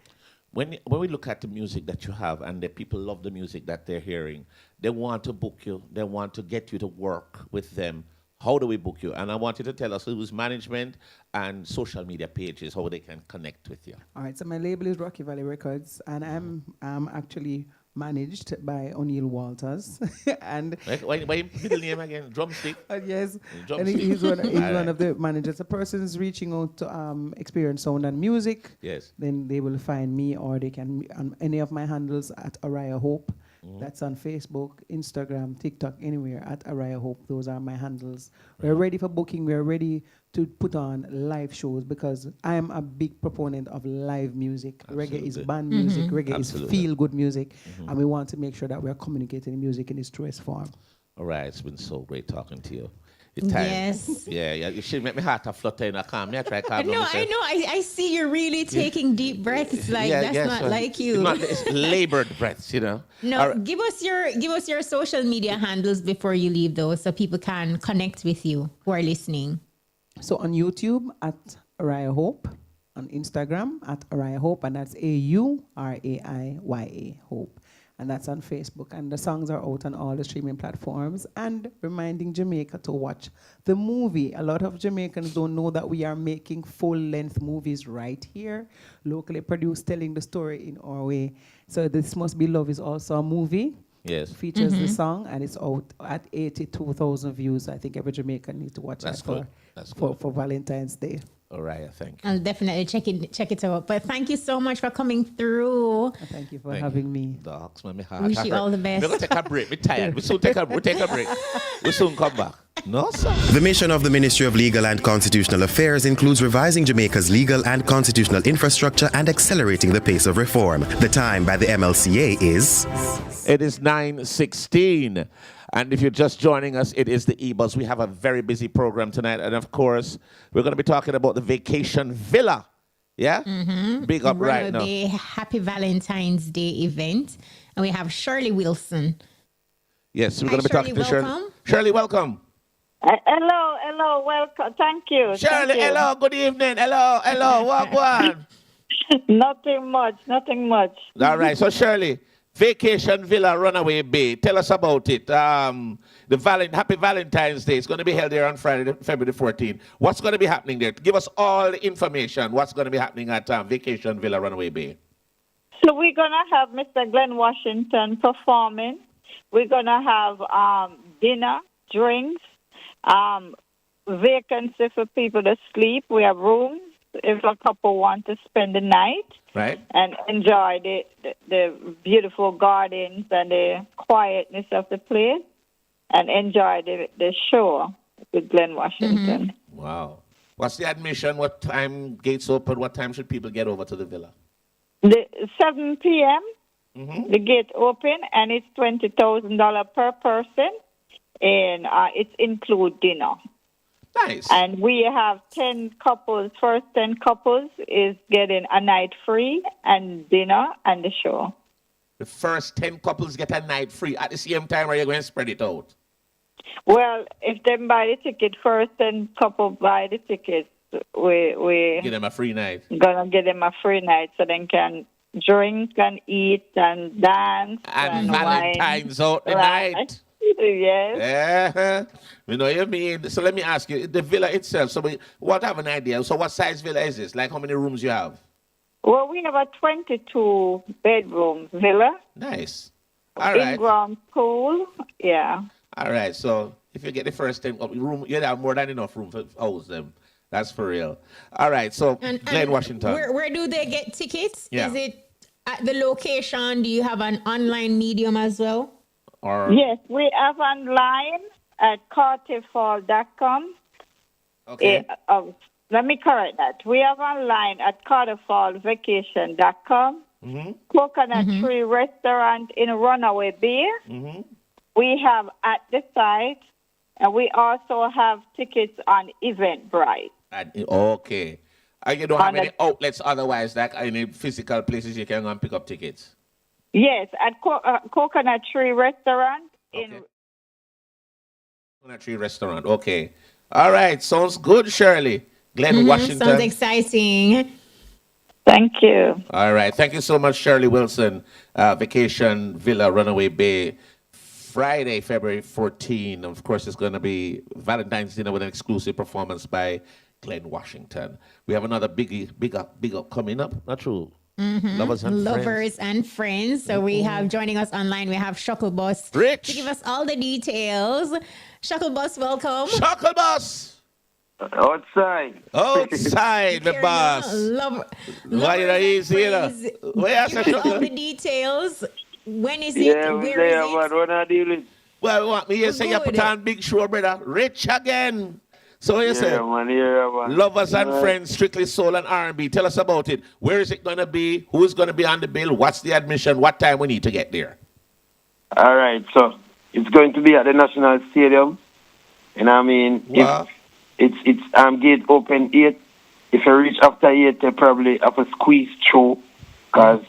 When we look at the music that you have and the people love the music that they're hearing, they want to book you, they want to get you to work with them. How do we book you? And I want you to tell us who's management and social media pages, how they can connect with you. All right, so my label is Rocky Valley Records, and I'm actually managed by O'Neill Walters. And why middle name again? Drumstick? Yes. Drumstick. And he's one of the managers. A person is reaching out to experience sound and music. Yes. Then they will find me, or they can on any of my handles at Auraiya Hope. That's on Facebook, Instagram, TikTok, anywhere at Auraiya Hope. Those are my handles. We're ready for booking. We're ready to put on live shows because I am a big proponent of live music. Absolutely. Reggae is band music. Reggae is feel-good music. And we want to make sure that we're communicating music in its truest form. All right. It's been so great talking to you. Yes. Yeah. You should make me heart a flutter and I calm. I try calm. No, I know. I see you really taking deep breaths. Like that's not like you. It's labored breaths, No, right. give us your social media handles before you leave, though, so people can connect with you who are listening. So on YouTube at Auraiya Hope, on Instagram at Auraiya Hope, and that's AURAIYA Hope. And that's on Facebook. And the songs are out on all the streaming platforms. And reminding Jamaica to watch the movie. A lot of Jamaicans don't know that we are making full-length movies right here, locally produced, telling the story in our way. So This Must Be Love is also a movie. Yes. Features the song, and it's out at 82,000 views. I think every Jamaican needs to watch that for Valentine's Day. All right, thank you. I'll definitely check it out. But thank you so much for coming through. Thank you for having me. Dogs, my heart. Wish you all the best. We're going to take a break. We're tired. We soon take a break. We soon come back. No, sir. The mission of the Ministry of Legal and Constitutional Affairs includes revising Jamaica's legal and constitutional infrastructure and accelerating the pace of reform. The time by the MLCA is... It is 9:16. And if you're just joining us, it is the EBUZZ. We have a very busy program tonight. And of course, we're going to be talking about the Vacation Villa. Yeah? Big up right now. The Happy Valentine's Day event. And we have Shirley Wilson. Yes, we're going to be talking to Shirley. Shirley, welcome. Hello, welcome. Thank you. Shirley, hello, good evening. Hello, what? Nothing much, nothing much. All right. So Shirley, Vacation Villa Runaway Bay. Tell us about it. Happy Valentine's Day. It's going to be held there on Friday, February 14th. What's going to be happening there? Give us all the information. What's going to be happening at Vacation Villa Runaway Bay? So we're gonna have Mr. Glen Washington performing. We're gonna have dinner, drinks, vacancy for people to sleep. We have rooms if a couple want to spend the night. Right. And enjoy the beautiful gardens and the quietness of the place, and enjoy the show with Glen Washington. Wow. What's the admission? What time gates open? What time should people get over to the villa? The 7 p.m. The gate open, and it's $20,000 per person, and it's include dinner. Nice. And we have 10 couples. First 10 couples is getting a night free and dinner and the show. The first 10 couples get a night free at the same time, or are you going to spread it out? Well, if they buy the ticket first, then couple buy the ticket. We Give them a free night. Gonna give them a free night so they can drink and eat and dance And wine. Valentine's out the night. Yes. Yeah. You know what you mean? So let me ask you, the villa itself, so what have an idea? So what size villa is this? Like how many rooms you have? Well, we have a 22-bedroom villa. Nice. All right. In-ground pool. Yeah. All right. So if you get the first 10 room, you'd have more than enough room to house them. That's for real. All right. So Glen Washington. Where do they get tickets? Yeah. Is it at the location? Do you have an online medium as well? Or Yes, we have online at carterfall.com. Okay. Let me correct that. We have online at carterfallvacation.com. Coconut Tree Restaurant in Runaway Bay. We have at the site, and we also have tickets on Eventbrite. Okay. You don't have any outlets otherwise, like any physical places you can go and pick up tickets? Yes, at Coconut Tree Restaurant in Coconut Tree Restaurant. Okay. All right. Sounds good, Shirley. Glen Washington. Sounds exciting. Thank you. All right. Thank you so much, Shirley Wilson. Vacation Villa Runaway Bay. Friday, February 14. Of course, it's going to be Valentine's dinner with an exclusive performance by Glen Washington. We have another big up coming up. Not true. Lovers and friends. So we have joining us online. We have Shuttlebus Rich to give us all the details. Shuttlebus, welcome. Shuttlebus. Outside, the boss. Why are you here? Where Give us all the details. When is it? yeah, Where is it? What I deal with? Well, what me say you put on big show, brother. Rich again. So you say, man. Lovers and Friends, Strictly Soul and R&B. Tell us about it. Where is it going to be? Who's going to be on the bill? What's the admission? What time we need to get there? All right, so it's going to be at the National Stadium, and I mean, wow. it's gate open 8. If you reach after 8, they probably have a squeeze through, because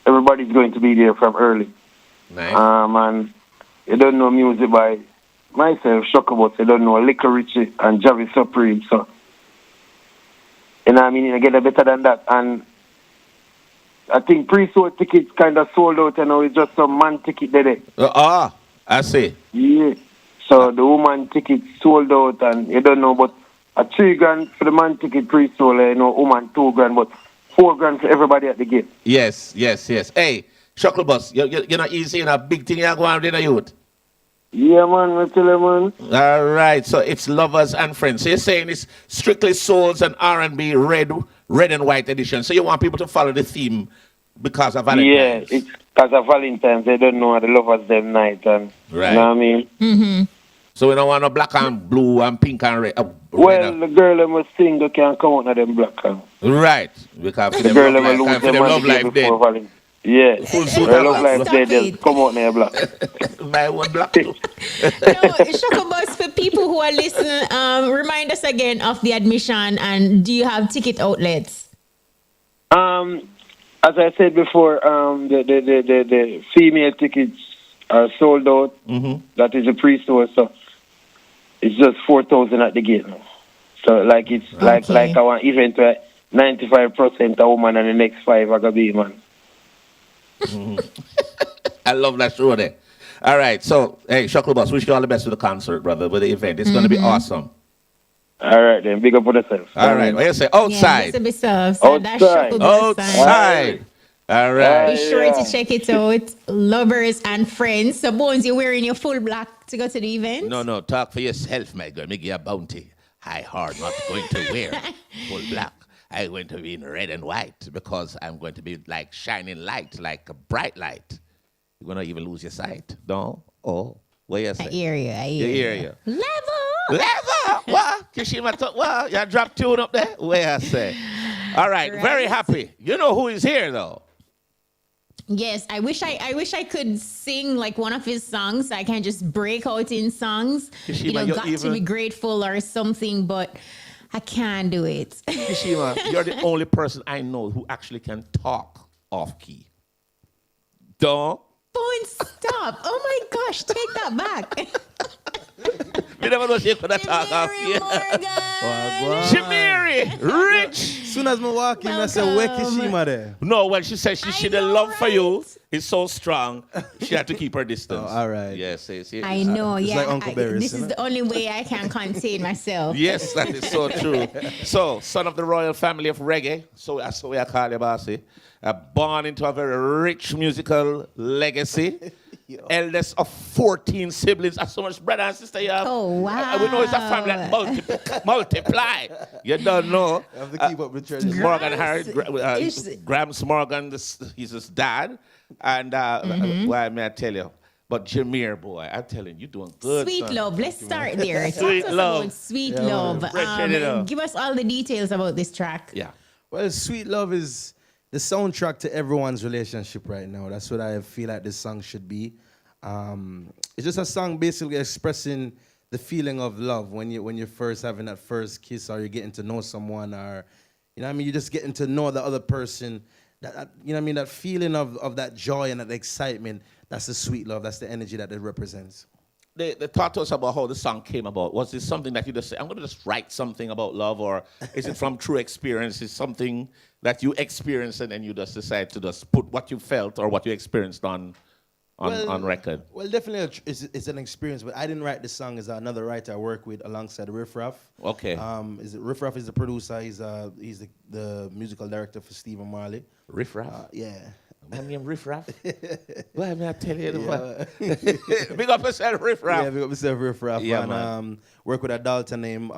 everybody's going to be there from early. Nice. And you don't know music by myself, Shokabot, you don't know Liquor Richie and Javi Supreme, so and I mean you get a better than that. And I think pre-sold tickets kind of sold out, and now it's just some man ticket there. I see. Yeah. So the woman ticket sold out, and you don't know, but a $3,000 for the man ticket pre-sold, woman $2,000, but $4,000 for everybody at the gate. Yes. Hey, Shuttlebus, you're not easy in a big thing you're going to do, youth. Yeah, man, I tell you, man. All right, so it's Lovers and Friends. So you're saying it's Strictly Souls and R&B red and white edition. So you want people to follow the theme because of Valentine's. Yeah, it's because of Valentine's. They don't know the lovers them night. And, right. You know what I mean? So we don't want no black and blue and pink and red. Well, the girl that was single can come out of them black. Right. Because the girl that will lose them love life before Valentine's. Yeah, her love life they just come out there black. My one black too. Shokabus, for people who are listening, remind us again of the admission, and do you have ticket outlets? As I said before, the female tickets are sold out. That is a pre-store, so it's just 4,000 at the gate now. So like it's like our event where 95% a woman and the next 5 are going to be man. I love that show there. All right, so, hey, Shuckle Boss, wish you all the best with the concert, brother, with the event. It's going to be awesome. All right, then. Big up for yourself. All right, what you say? Outside. Outside. All right. Be sure to check it out. Lovers and friends. So, Bones, you're wearing your full black to go to the event? No, talk for yourself, my girl. Make you a bounty. I hard not going to wear full black. I'm going to be in red and white because I'm going to be like shining light, like a bright light. You're going to even lose your sight. No? Oh, what you say? I hear you. Level! What? Kishima, what? You drop tune up there? Where I say? All right, very happy. You know who is here, though? Yes, I wish I could sing like one of his songs. I can just break out in songs. Kishima, got to be grateful or something, but I can't do it. Kishima, you're the only person I know who actually can talk off key. Don't. Bones, stop. Oh my gosh, take that back. We never know she could have talk off key. Jemere, Rich. Soon as I walk in, I say, where Kishima there? No, when she said she the love for you is so strong, she had to keep her distance. All right. Yes. I know, it's yeah. like Uncle Barry, this is the only way I can contain myself. Yes, that is so true. So, son of the royal family of reggae, so that's what I call you, bossy. Born into a very rich musical legacy. Eldest of 14 siblings. That's so much brother and sister you have. Oh, wow. We know it's a family that multiply. You don't know. I have to keep up with tradition. Morgan Harris, Grams Morgan, he's his dad. And why may I tell you? But Jemere, boy, I'm telling you, you're doing good. Sweet son. love. Let's start there. Sweet Talk to us love. about Sweet Love. Give us all the details about this track. Yeah. Well, Sweet Love is the soundtrack to everyone's relationship right now. That's what I feel like this song should be. It's just a song basically expressing the feeling of love when you're first having that first kiss, or you're getting to know someone, or you're just getting to know the other person. That that feeling of that joy and that excitement. That's the Sweet Love. That's the energy that it represents. They talked to us about how the song came about. Was this something that you just say, I'm going to just write something about love, or is it from true experience? Is something that you experienced and then you just decide to just put what you felt or what you experienced on record? Well, definitely it's an experience, but I didn't write the song. It's another writer I work with alongside Riff Raff. Okay. Riff Raff is the producer. He's the musical director for Stephen Marley. Riff Raff? Yeah. My name Riff Raff? Why may I tell you? Big up yourself, Riff Raff. Yeah, big up yourself, Riff Raff. Yeah, and man. Work with a Dalton named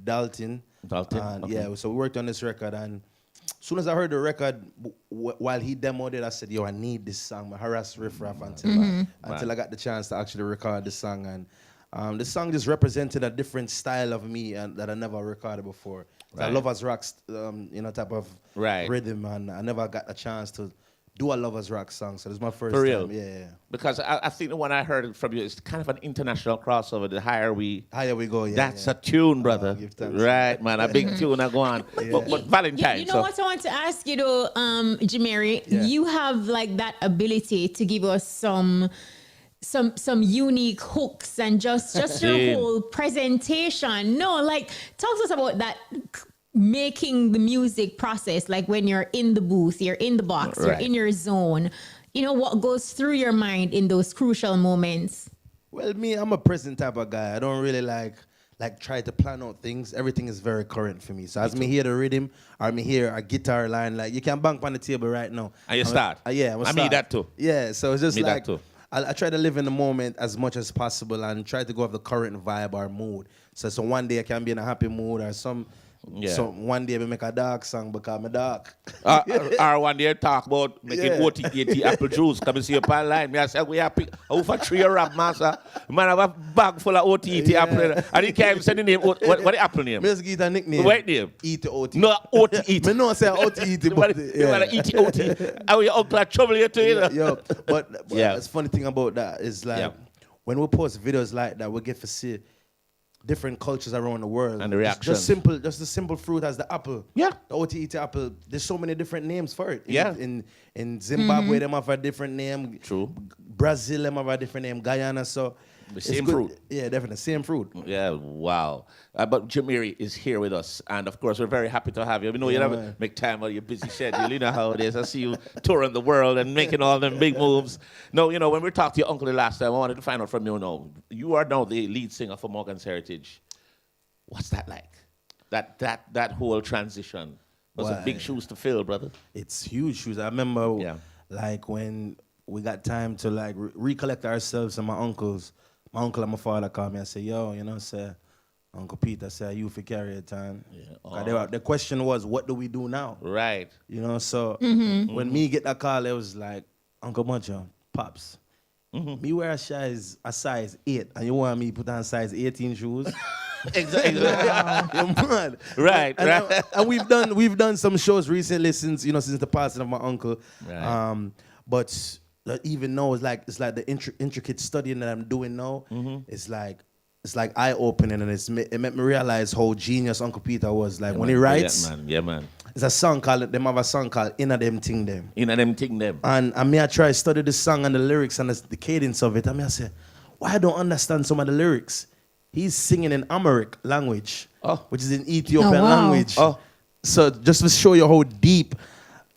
Dalton. Dalton? Okay. Yeah, so we worked on this record, and as soon as I heard the record, while he demoed it, I said, yo, I need this song. I harassed Riff Raff until I got the chance to actually record the song. And the song just represented a different style of me that I never recorded before. Right. I love as rock, type of rhythm, and I never got a chance to do a Lovers Rock song, so this is my first For real? time. Yeah. Because I think the one I heard from you is kind of an international crossover. The Higher We Go, yeah. That's a tune, brother. Right, man, a big tune I go on. But Valentine. You know what I want to ask you though, Jemere, you have like that ability to give us some unique hooks and just your whole presentation. No, like talk to us about that making the music process, like when you're in the booth, you're in the box, you're in your zone. You know, what goes through your mind in those crucial moments? Well, I'm a present type of guy. I don't really like try to plan out things. Everything is very current for me. So as me hear the rhythm, or me hear a guitar line, like you can bank on the table right now. And you start. I mean that too. Yeah, so it's just me like that too. I try to live in the moment as much as possible and try to go with the current vibe or mood. So one day I can be in a happy mood, or so one day we make a dark song because I'm dark. Or one day talk about making OT apple juice. Come and see up online. Me I say we happy. I for 3 rap master. Man have a bag full of OT apple. And he can't even say the name. What the apple name? Me just give it a nickname. What name? Eat OT. No OT. Me no say OT. But you want to eat OT. And your uncle trouble you too, you know. Yo, but the funny thing about that is like when we post videos like that, we get to see different cultures around the world. And the reactions. Just the simple fruit as the apple. Yeah. The OT apple. There's so many different names for it. In Zimbabwe, them have a different name. True. Brazil, them have a different name. Guyana. So The same fruit. Yeah, definitely. Same fruit. Yeah, wow. But Jemere is here with us. And of course, we're very happy to have you. We know you never make time out of your busy schedule. You know how it is. I see you touring the world and making all them big moves. No, when we talked to your uncle the last time, I wanted to find out from you now. You are now the lead singer for Morgan's Heritage. What's that like? That whole transition. Those are big shoes to fill, brother. It's huge shoes. I remember like when we got time to like recollect ourselves and my uncle and my father called me and said, yo, say, Uncle Peter said, you for carry it, time. Yeah. The question was, what do we do now? Right. So when me get that call, it was like, Uncle Muncho, Pops, me wear a size 8, and you want me put on size 18 shoes? Exactly. You're mad. Right. And we've done some shows recently since the passing of my uncle. Right. But even now, it's like the intricate studying that I'm doing now. It's like eye-opening, and it made me realize how genius Uncle Peter was. Like when he writes, yeah, man. It's a song called Inna Them Ting Them. Inna Them Ting Them. And I try to study the song and the lyrics and the cadence of it. I say, why I don't understand some of the lyrics? He's singing in Amharic language, which is an Ethiopian language. So just to show you how deep,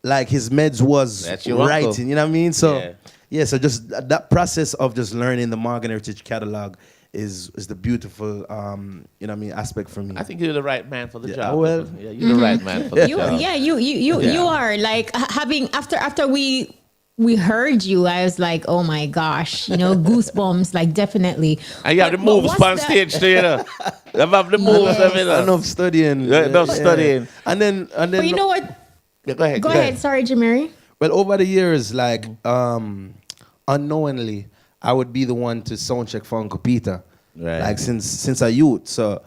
like his meds was writing, uncle. You know what I mean? So so just that process of just learning the Morgan Heritage catalog is the beautiful, aspect for me. I think you're the right man for the job. Well, you're the right man for the job. Yeah, you are like having after we heard you, I was like, oh my gosh, goosebumps, like definitely. And you have the moves on stage too, You have the moves, enough studying. Enough studying. And then. But you know what? Yeah, go ahead. Go ahead. Sorry, Jemere. Well, over the years, like unknowingly, I would be the one to sound check for Uncle Peter, like since a youth. So,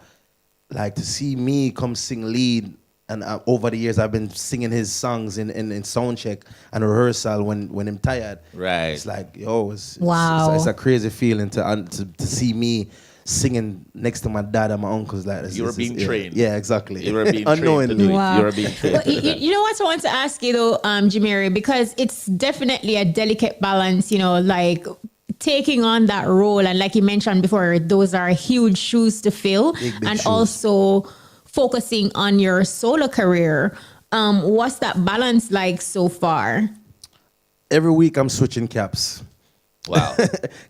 like to see me come sing lead. And over the years, I've been singing his songs in sound check and rehearsal when I'm tired. Right. It's like, it's a crazy feeling to see me singing next to my dad and my uncles. Like this. You were being trained. Yeah, exactly. You were being trained to do it. Wow. You were being trained. Well, you know what I want to ask you though, Jemere, because it's definitely a delicate balance, like taking on that role. And like you mentioned before, those are huge shoes to fill. Big and shoes. Also focusing on your solo career. What's that balance like so far? Every week I'm switching caps. Wow.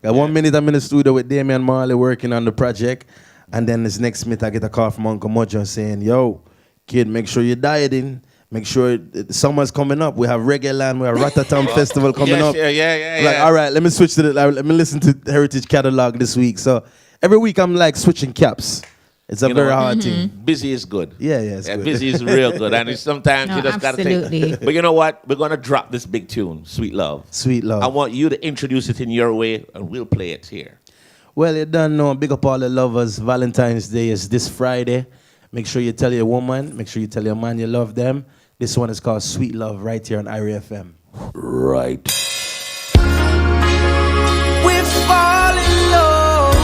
1 minute I'm in the studio with Damian Marley working on the project, and then this next minute I get a call from Uncle Mojo saying, yo, kid, make sure you're dieting. Make sure summer's coming up. We have Reggae Land, we have Ratatam Festival coming up. Yeah. Like, all right, let me switch to let me listen to Heritage Catalog this week. So every week I'm like switching caps. It's a very hard thing. Busy is good. Yeah, it's good. Busy is real good. And sometimes you just got to take. But you know what? We're going to drop this big tune, Sweet Love. Sweet Love. I want you to introduce it in your way, and we'll play it here. Well, you don't know. Big up all the lovers. Valentine's Day is this Friday. Make sure you tell your woman. Make sure you tell your man you love them. This one is called Sweet Love right here on Auraiya FM. Right. We fall in love.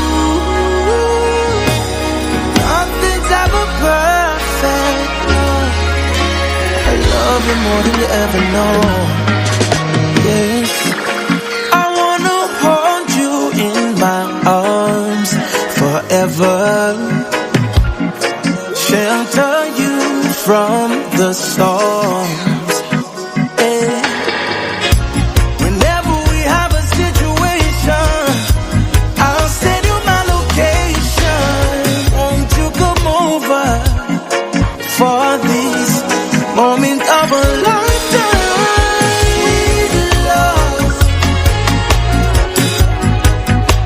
Nothing's ever perfect. I love you more than you ever know. Yes. I wanna hold you in my arms forever. Shelter you from the storms. Whenever we have a situation, I'll send you my location. Won't you come over for this moment of a lifetime? Sweet love,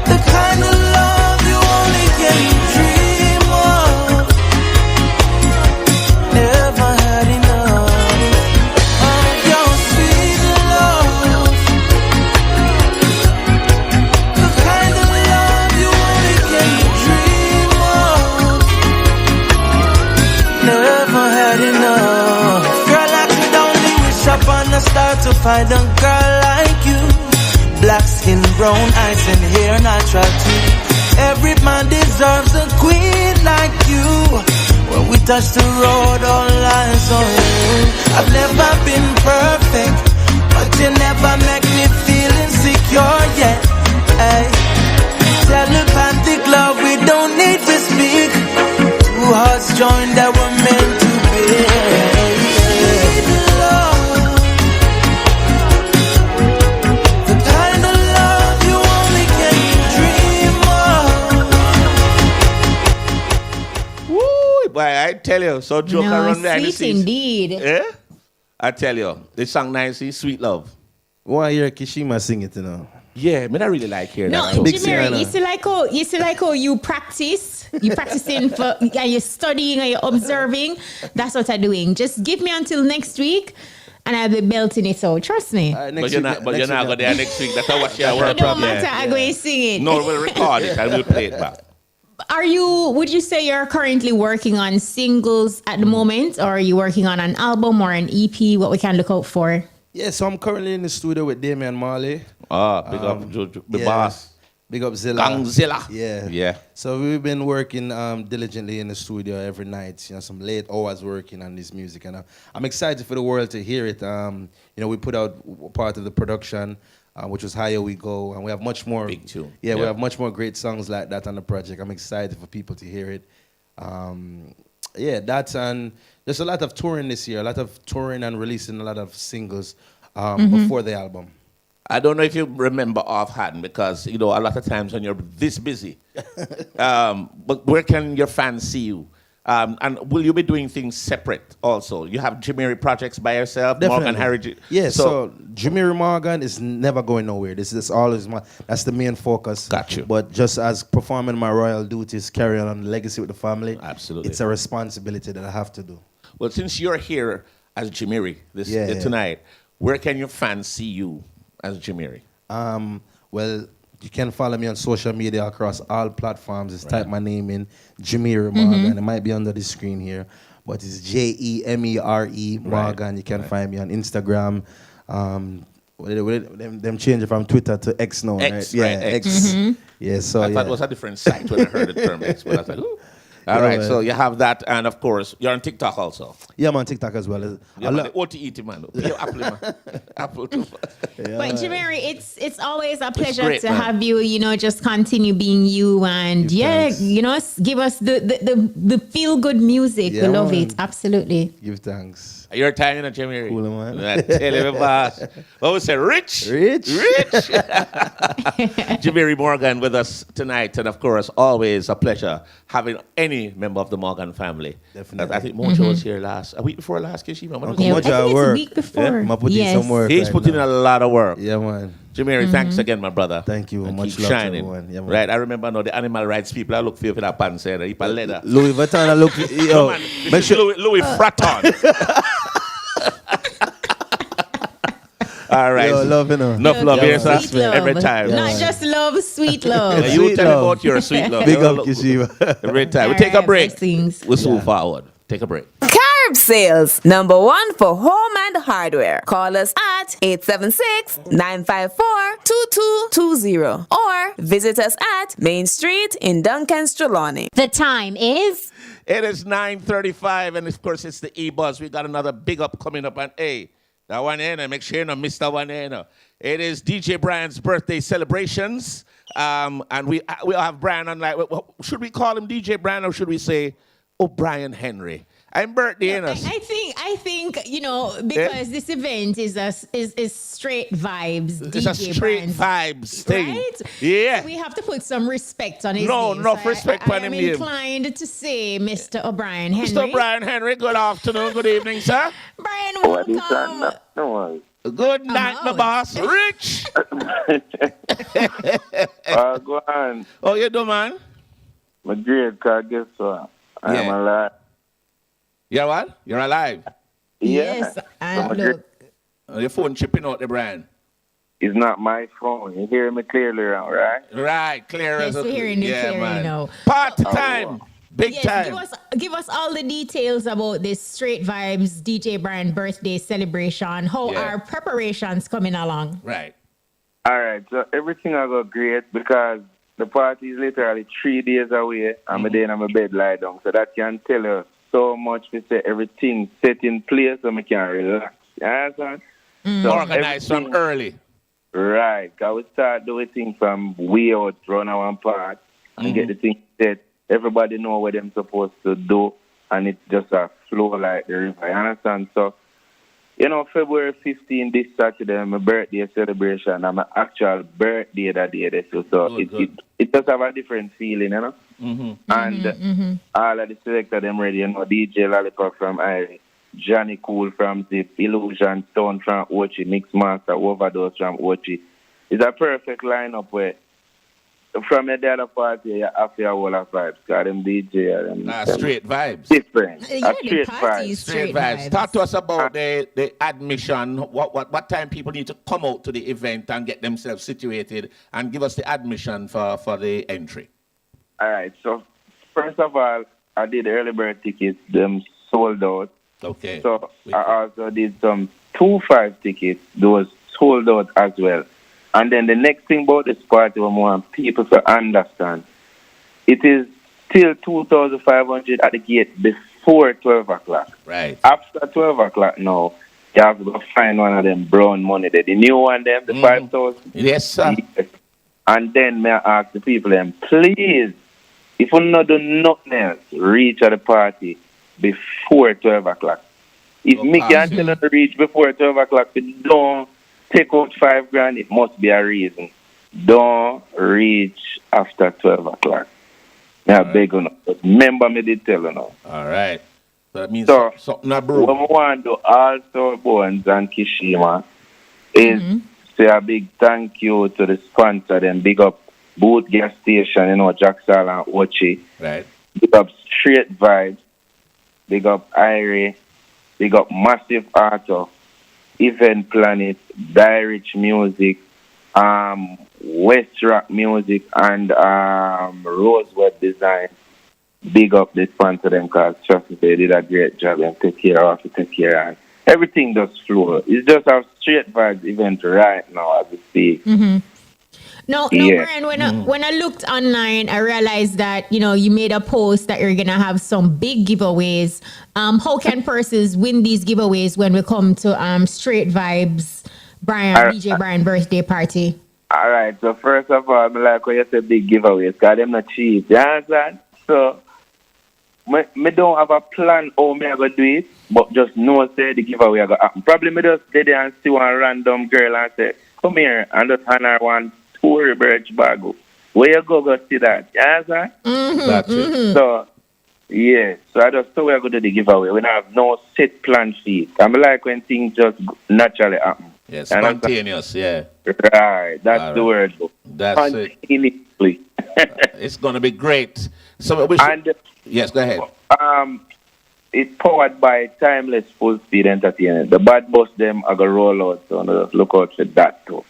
the kind of love you only can dream of. Never had enough of your sweet love, the kind of love you only can dream of. Never had enough. Girl, I could only wish upon a star to find a girl like you. Black skin, brown eyes and hair natural too. Every man deserves a queen like you. When we touch the road, all eyes on you. I've never been perfect, but you never make me feel insecure yet. Hey, tell the I tell you, so joke around behind the sweet scenes. indeed. Yeah? I tell you, this song nicely, Sweet Love. Why hear Kishima sing it, you know? Yeah, I really like hearing No, that. too. Jemere, you see like how you practice. You practicing and you're studying and you're observing. That's what I'm doing. Just give me until next week and I'll be belting it out. Trust me. But you're not going there next week. That's how what you're It don't matter. I'm going to sing it. No, we'll record it and we'll play it back. Would you say you're currently working on singles at the moment, or are you working on an album or an EP? What we can look out for? Yeah, so I'm currently in the studio with Damian Marley. Big up the boss. Big up Zilla. Gangzilla. Yeah. So we've been working diligently in the studio every night, some late hours working on this music. And I'm excited for the world to hear it. We put out part of the production, which was Higher We Go. And we have much more. Big tune. Yeah, we have much more great songs like that on the project. I'm excited for people to hear it. That's and there's a lot of touring this year, a lot of touring and releasing a lot of singles before the album. I don't know if you remember offhand because, a lot of times when you're this busy, but where can your fans see you? And will you be doing things separate also? You have Jemere projects by yourself, Definitely. Morgan Harry. Yeah, so Jemere Morgan is never going nowhere. This is always that's the main focus. Got you. But just as performing my royal duties, carrying on the legacy with the family, absolutely, it's a responsibility that I have to do. Well, since you're here as Jemere tonight, where can your fans see you as Jemere? Well, you can follow me on social media across all platforms. Just type my name in, Jemere Morgan. It might be under the screen here, but it's Jemere Morgan. You can find me on Instagram. Them change it from Twitter to X now, X, right? right? X. Yeah, so I thought it was a different site when I heard the term X, but I was like, ooh. All right, so you have that, and of course, you're on TikTok also. Yeah, I'm on TikTok as well. Yeah, man, the OTE, man. Apple, man. Apple too. But Jemere, it's always a pleasure great, to man. have you, just continue being you and give us the feel good music. Yeah, we love man. it. Absolutely. Give thanks. Your time in Jemere. Cool, man. I tell you, boss. What we say, rich. Jemere Morgan with us tonight, and of course, always a pleasure having any member of the Morgan family. Definitely. I think Mojo was here a week before last, Kishima. I think it's a week before. Some work. He's putting in a lot of work. Yeah, man. Jemere, thanks again, my brother. Thank you. And Much keep love to shining. everyone. Yeah, man. Right, I remember now the animal rights people. I look for you for that pants there. Heap of leather. Louis Vuitton, I look. No, man, this is Louis Fratton. All right. Yo, love, Enough love here, sir. Sweet love. Every time. Not just love, sweet love. Yeah, you tell me about your sweet love. Big up, Kishima. Every time. We All take a right, break. blessings. We'll move forward. Take a break. Curb Sales, #1 for home and hardware. Call us at 876-954-2220 or visit us at Main Street in Duncan's Trelawney. The time is... It is 9:35, and of course, it's the EBUZZ. We got another big up coming up, and hey, that one here, make sure you don't miss that one here. It is DJ Brian's birthday celebrations, and we'll have Brian on. Like, should we call him DJ Brian or should we say O'Brien Henry? I'm birthday, I think because this event is straight vibes. It's a DJ straight Brian's, vibes thing. right? Yeah. So we have to put some respect on his No, name. enough respect on him I'm name. inclined to say Mr. O'Brien Henry. Mr. O'Brien Henry, good afternoon, good evening, sir. Brian, welcome. No worries. Good night, my boss. Rich. Go on. Oh, you do, man? My great car, guess what? I am alive. You're what? You're alive? Yes, and look. Your phone chipping out the brand. It's not my phone. You hear me clearly now, right? Right, clear Yes, as a... we're hearing you clearly man. now. Party time. Big Yes, time. give us all the details about this Straight Vibes DJ Brian birthday celebration. How are preparations coming along? Right. All right, so everything will go great because the party is literally 3 days away. I'm a day in my bed lie down. So that can tell us so much to say everything set in place so I can relax. You understand? So organized from early. Right. Because we start doing things from way out, run our part, and get the thing set. Everybody know what they're supposed to do, and it's just a flow like the river. You understand? So, February 15th, this Saturday, my birthday celebration, and my actual birthday that day. So it just have a different feeling, And all of the selector them ready, you know, DJ Lollipop from Irie, Johnny Cool from Zip, Illusion, Stone from Ochi, Mixmaster, Overdose from Ochi. It's a perfect lineup where from the other party, you have your whole of vibes. Because them DJ, them straight vibes. Different. Yeah, Straight the party vibes. is straight vibes. Talk to us about the admission. What time people need to come out to the event and get themselves situated, and give us the admission for the entry. All right. So first of all, I did early bird tickets. Them sold out. Okay. So I also did some 2-5 tickets. Those sold out as well. And then the next thing about this party, we want people to understand, it is still 2,500 at the gate before 12 o'clock. Right. After 12 o'clock now, you have to go find one of them brown money there. The new one, them, the 5,000. Yes, sir. Yes. And then may I ask the people, them, please, if you not do nothing else, reach at the party before 12 o'clock. If me can't tell you to reach before 12 o'clock, don't take out $5,000, it must be a reason. Don't reach after 12 o'clock. I beg you now. But remember me did tell you now. All right. So that means something What we want to do also Bones and Kishima is say a big thank you to the sponsor, then big up Boot Gas Station, you know, Jacksal and Ochi. Right. Big up Straight Vibes. Big up Irie. Big up Massive Auto. Event Planet, Dirich Music, West Rock Music, and Rose Web Design. Big up the sponsor them because trust me, they did a great job and take care of and everything does flow. It's just a straight vibes event right now as we speak. No, Brian, when I looked online, I realized that, you made a post that you're going to have some big giveaways. How can persons win these giveaways when we come to Straight Vibes, DJ Brian birthday party? All right, so first of all, I like when you say big giveaways because they're not cheap. You understand? So, me don't have a plan how me I go do it, but just know say the giveaway I go happen. Probably me just stay there and see one random girl and say, come here, and just hand her one Tory Birch bag. Where you go see that? You understand? That's it. So, yeah, so I just thought we are going to do the giveaway. We don't have no set plan sheet. I like when things just naturally happen. Yeah, spontaneous, yeah. Right, that's the word. That's it. It's going to be great. So yes, go ahead. It's powered by Timeless Full Speed Entertainment. The bad boss them are going to roll out, so just look out for that too.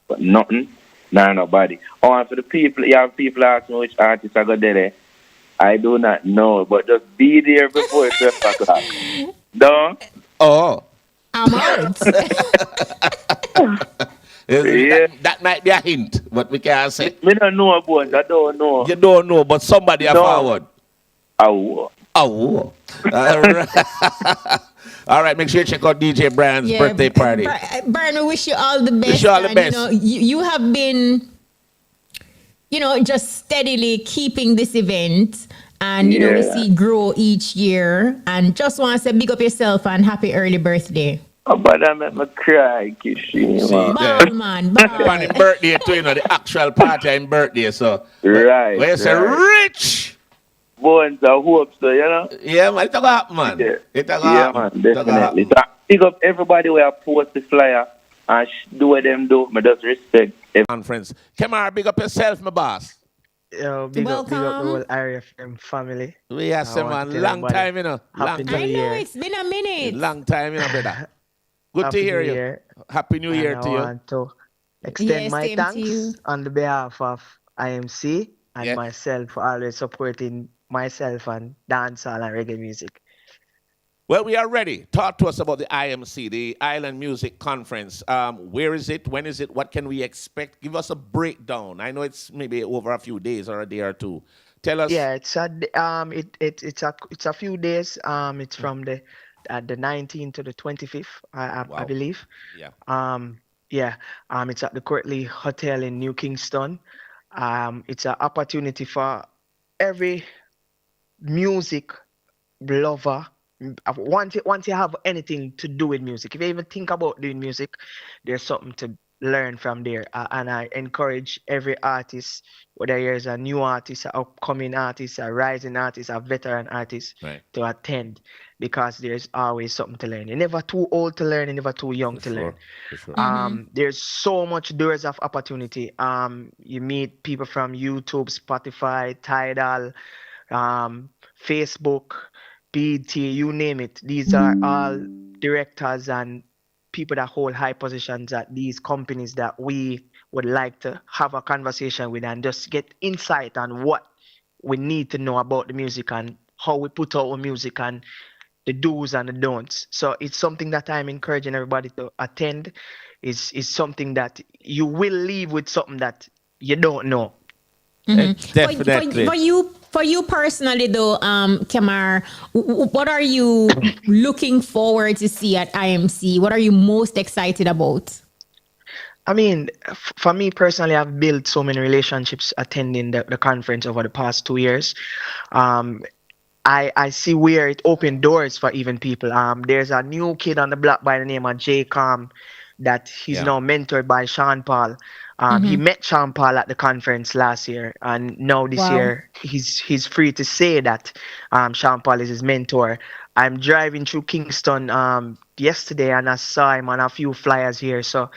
But nothing, nobody. And for the people, you have people asking which artists are going there. I do not know, but just be there before 12 o'clock. Don't? Oh. I'm out. That might be a hint, but we can't say. We don't know about I don't know. You don't know, but somebody are forward. Oh. All right. All right, make sure you check out DJ Brian's birthday party. Brian, we wish you all the best. Wish you all the best. You have been, just steadily keeping this event. And, we see it grow each year. And just want to say big up yourself and happy early birthday. Oh, but I made me cry, Kishima. Man. On his birthday too, the actual party on birthday. So, right. When you say rich. Bones, I hope so, Yeah, man, it's a lot, man. Man, definitely. So, pick up everybody where I post the flyer and do what them do. I just respect conference. Jemere, big up yourself, my boss. Yo, big up the whole Area family. We are some man, long time, Happy New I Year. know, it's been a minute. Long time, brother. Good to hear you. Happy New Year to you. I want to extend my thanks on the behalf of IMC and myself for always supporting myself and dancehall and reggae music. Well, we are ready. Talk to us about the IMC, the Island Music Conference. Where is it? When is it? What can we expect? Give us a breakdown. I know it's maybe over a few days or a day or two. Tell us. Yeah, it's a few days. It's from the 19th to the 25th, I believe. Yeah. It's at the Courtly Hotel in New Kingston. It's an opportunity for every music lover. Once you have anything to do with music, if you even think about doing music, there's something to learn from there. And I encourage every artist, whether there's a new artist, an upcoming artist, a rising artist, a veteran artist, Right. to attend, because there's always something to learn. You're never too old to learn, you're never too young to learn. For sure. There's so much doors of opportunity. You meet people from YouTube, Spotify, Tidal, Facebook, BT, you name it. These are all directors and people that hold high positions at these companies that we would like to have a conversation with and just get insight on what we need to know about the music and how we put out our music and the do's and the don'ts. So it's something that I'm encouraging everybody to attend. Is something that you will leave with something that you don't know. Definitely. For you personally, though, Kamar, what are you looking forward to see at IMC? What are you most excited about? I mean, for me personally, I've built so many relationships attending the conference over the past 2 years. I see where it opened doors for even people. There's a new kid on the block by the name of J. Com that he's now mentored by Sean Paul. He met Sean Paul at the conference last year, and now this year he's free to say that Sean Paul is his mentor. I'm driving through Kingston yesterday, and I saw him on a few flyers here. So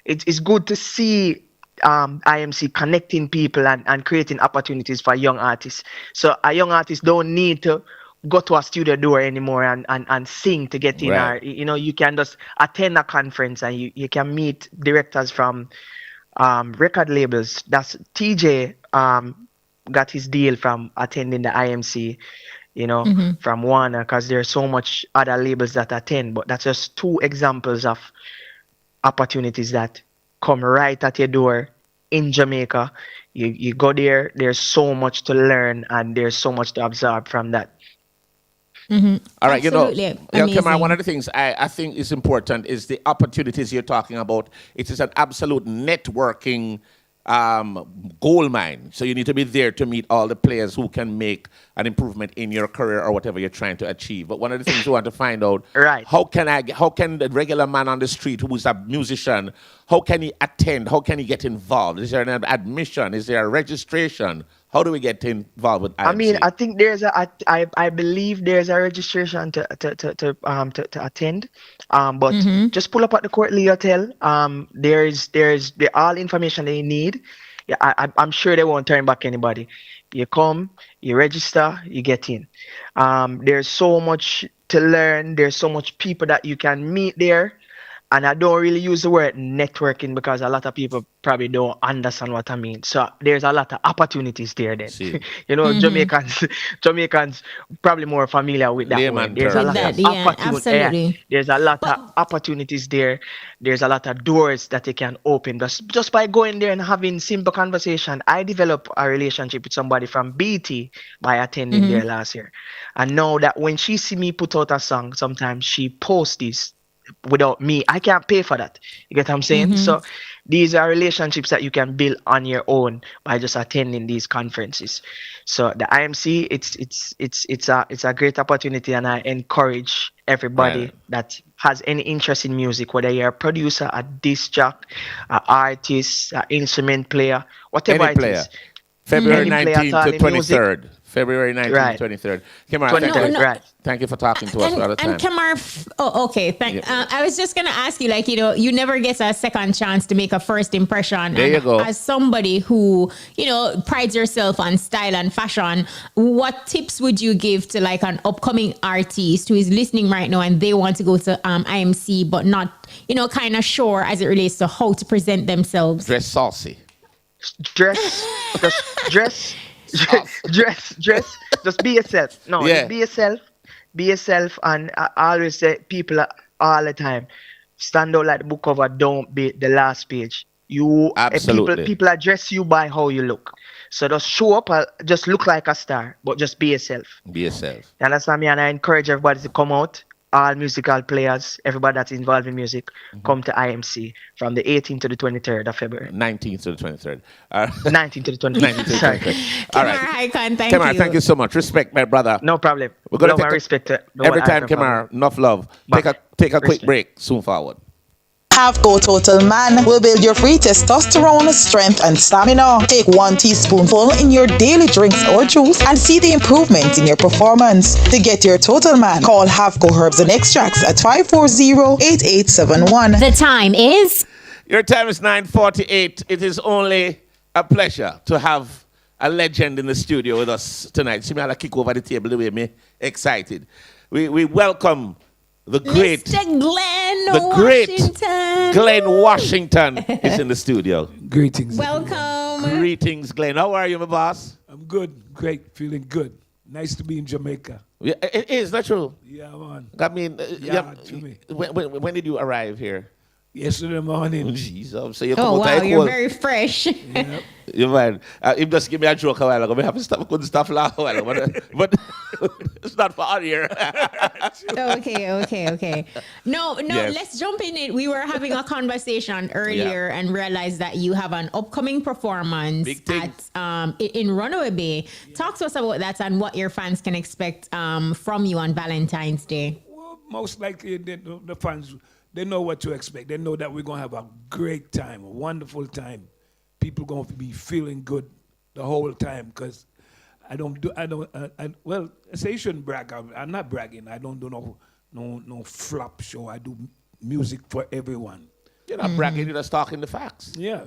it's good to see IMC connecting people and creating opportunities for young artists. So a young artist don't need to go to a studio door anymore and sing to get in. Right. Or, you can just attend a conference and you can meet directors from record labels. That's TJ got his deal from attending the IMC, from Warner, because there's so much other labels that attend. But that's just 2 examples of opportunities that come right at your door in Jamaica. You go there, there's so much to learn and there's so much to absorb from that. All right, Absolutely. Kamar, one of the things I think is important is the opportunities you're talking about. It is an absolute networking gold mine. So you need to be there to meet all the players who can make an improvement in your career or whatever you're trying to achieve. But one of the things we want to find out, how can the regular man on the street who's a musician, how can he attend? How can he get involved? Is there an admission? Is there a registration? How do we get involved with IMC? I mean, I think I believe there's a registration to attend. But just pull up at the Courtly Hotel. There's the all information they need. Yeah, I'm sure they won't turn back anybody. You come, you register, you get in. There's so much to learn. There's so much people that you can meet there. And I don't really use the word networking because a lot of people probably don't understand what I mean. So there's a lot of opportunities there then. Jamaicans probably more familiar with that word. There's a lot of opportunities. There's a lot of opportunities there. There's a lot of doors that they can open. Just by going there and having simple conversation. I developed a relationship with somebody from BT by attending there last year. And know that when she see me put out a song, sometimes she posts this without me. I can't pay for that. You get what I'm saying? So these are relationships that you can build on your own by just attending these conferences. So the IMC, it's a great opportunity, and I encourage everybody that has any interest in music, whether you're a producer, a disc jock, an artist, an instrument player, whatever Any it player. is. February Any player 19th to in music. 23rd. February 19th to 23rd. Kamar, thank you for talking to us for all the time. And Kamar, okay. I was just going to ask you, you never get a second chance to make a first impression. There you go. As somebody who, prides yourself on style and fashion, what tips would you give to an upcoming artist who is listening right now and they want to go to IMC but not, kind of sure as it relates to how to present themselves? Dress saucy. Dress. Just be yourself. Just be yourself. Be yourself, and I always say people all the time, stand out like the book cover, don't be the last page. People address you by how you look. So just show up, just look like a star, but just be yourself. Be yourself. You understand me? And I encourage everybody to come out. All musical players, everybody that's involved in music, come to IMC from the 18th to the 23rd of February. 19th to the 23rd. 19th to the 23rd. Sorry. All right. Kamar, thank you so much. Respect, my brother. No problem. We're going to respect it. Every time, Kamar, enough love. Take a quick break. Soon forward. Havco Total Man will build your free testosterone, strength, and stamina. Take 1 teaspoonful in your daily drinks or juice and see the improvement in your performance. To get your Total Man, call Havco Herbs and Extracts at 540-8871. The time is? Your time is 9:48. It is only a pleasure to have a legend in the studio with us tonight. See me I'll kick over the table the way me excited. We welcome the great Mr. Glen Washington. Glen Washington is in the studio. Greetings. Welcome. Greetings, Glen. How are you, my boss? I'm good. Great. Feeling good. Nice to be in Jamaica. Yeah, it is, not true? Yeah, man. I mean, to me. When did you arrive here? Yesterday morning. Jesus. So you you're very fresh. Yeah. You mind? If just give me a joke a while ago, I couldn't stop laughing a while ago, but it's not for all here. Okay. No, Yes. let's jump in it. We were having a conversation earlier and realized that you have an upcoming performance at in Runaway Bay. Talk to us about that and what your fans can expect from you on Valentine's Day. Well, most likely the fans, they know what to expect. They know that we're going to have a great time, a wonderful time. People going to be feeling good the whole time because I say you shouldn't brag. I'm not bragging. I don't do no flop show. I do music for everyone. You're not bragging, you're just talking the facts. Yeah,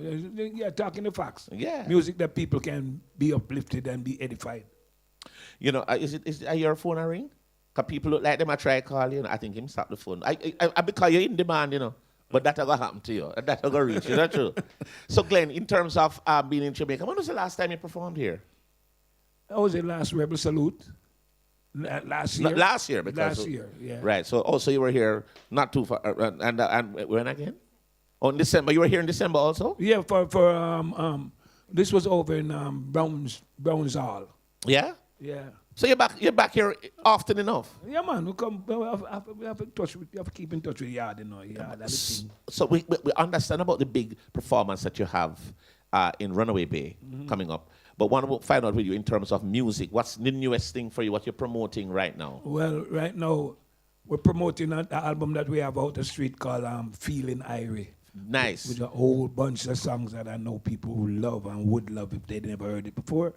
talking the facts. Yeah. Music that people can be uplifted and be edified. You know, is your phone a ring? Because people look like them, I try to call you, I think him stop the phone. I because you're in demand, you know. But that's going to happen to you. That's going to reach you. That's true. So, Glen, in terms of being in Jamaica, when was the last time you performed here? That was the last Rebel Salute. Last year. Last year. Because last year, yeah. Right. So, also you were here not too far. And when again? Oh, in December. You were here in December also? Yeah, for this was over in Browns Hall. Yeah? Yeah. So you're back here often enough? Yeah, man. We have to keep in touch with the yard, you know. Yeah, so we understand about the big performance that you have in Runaway Bay coming up. But want to find out with you in terms of music. What's the newest thing for you? What you're promoting right now? Well, right now we're promoting an album that we have out the street called Feeling Irie. Nice. With a whole bunch of songs that I know people who love and would love if they never heard it before.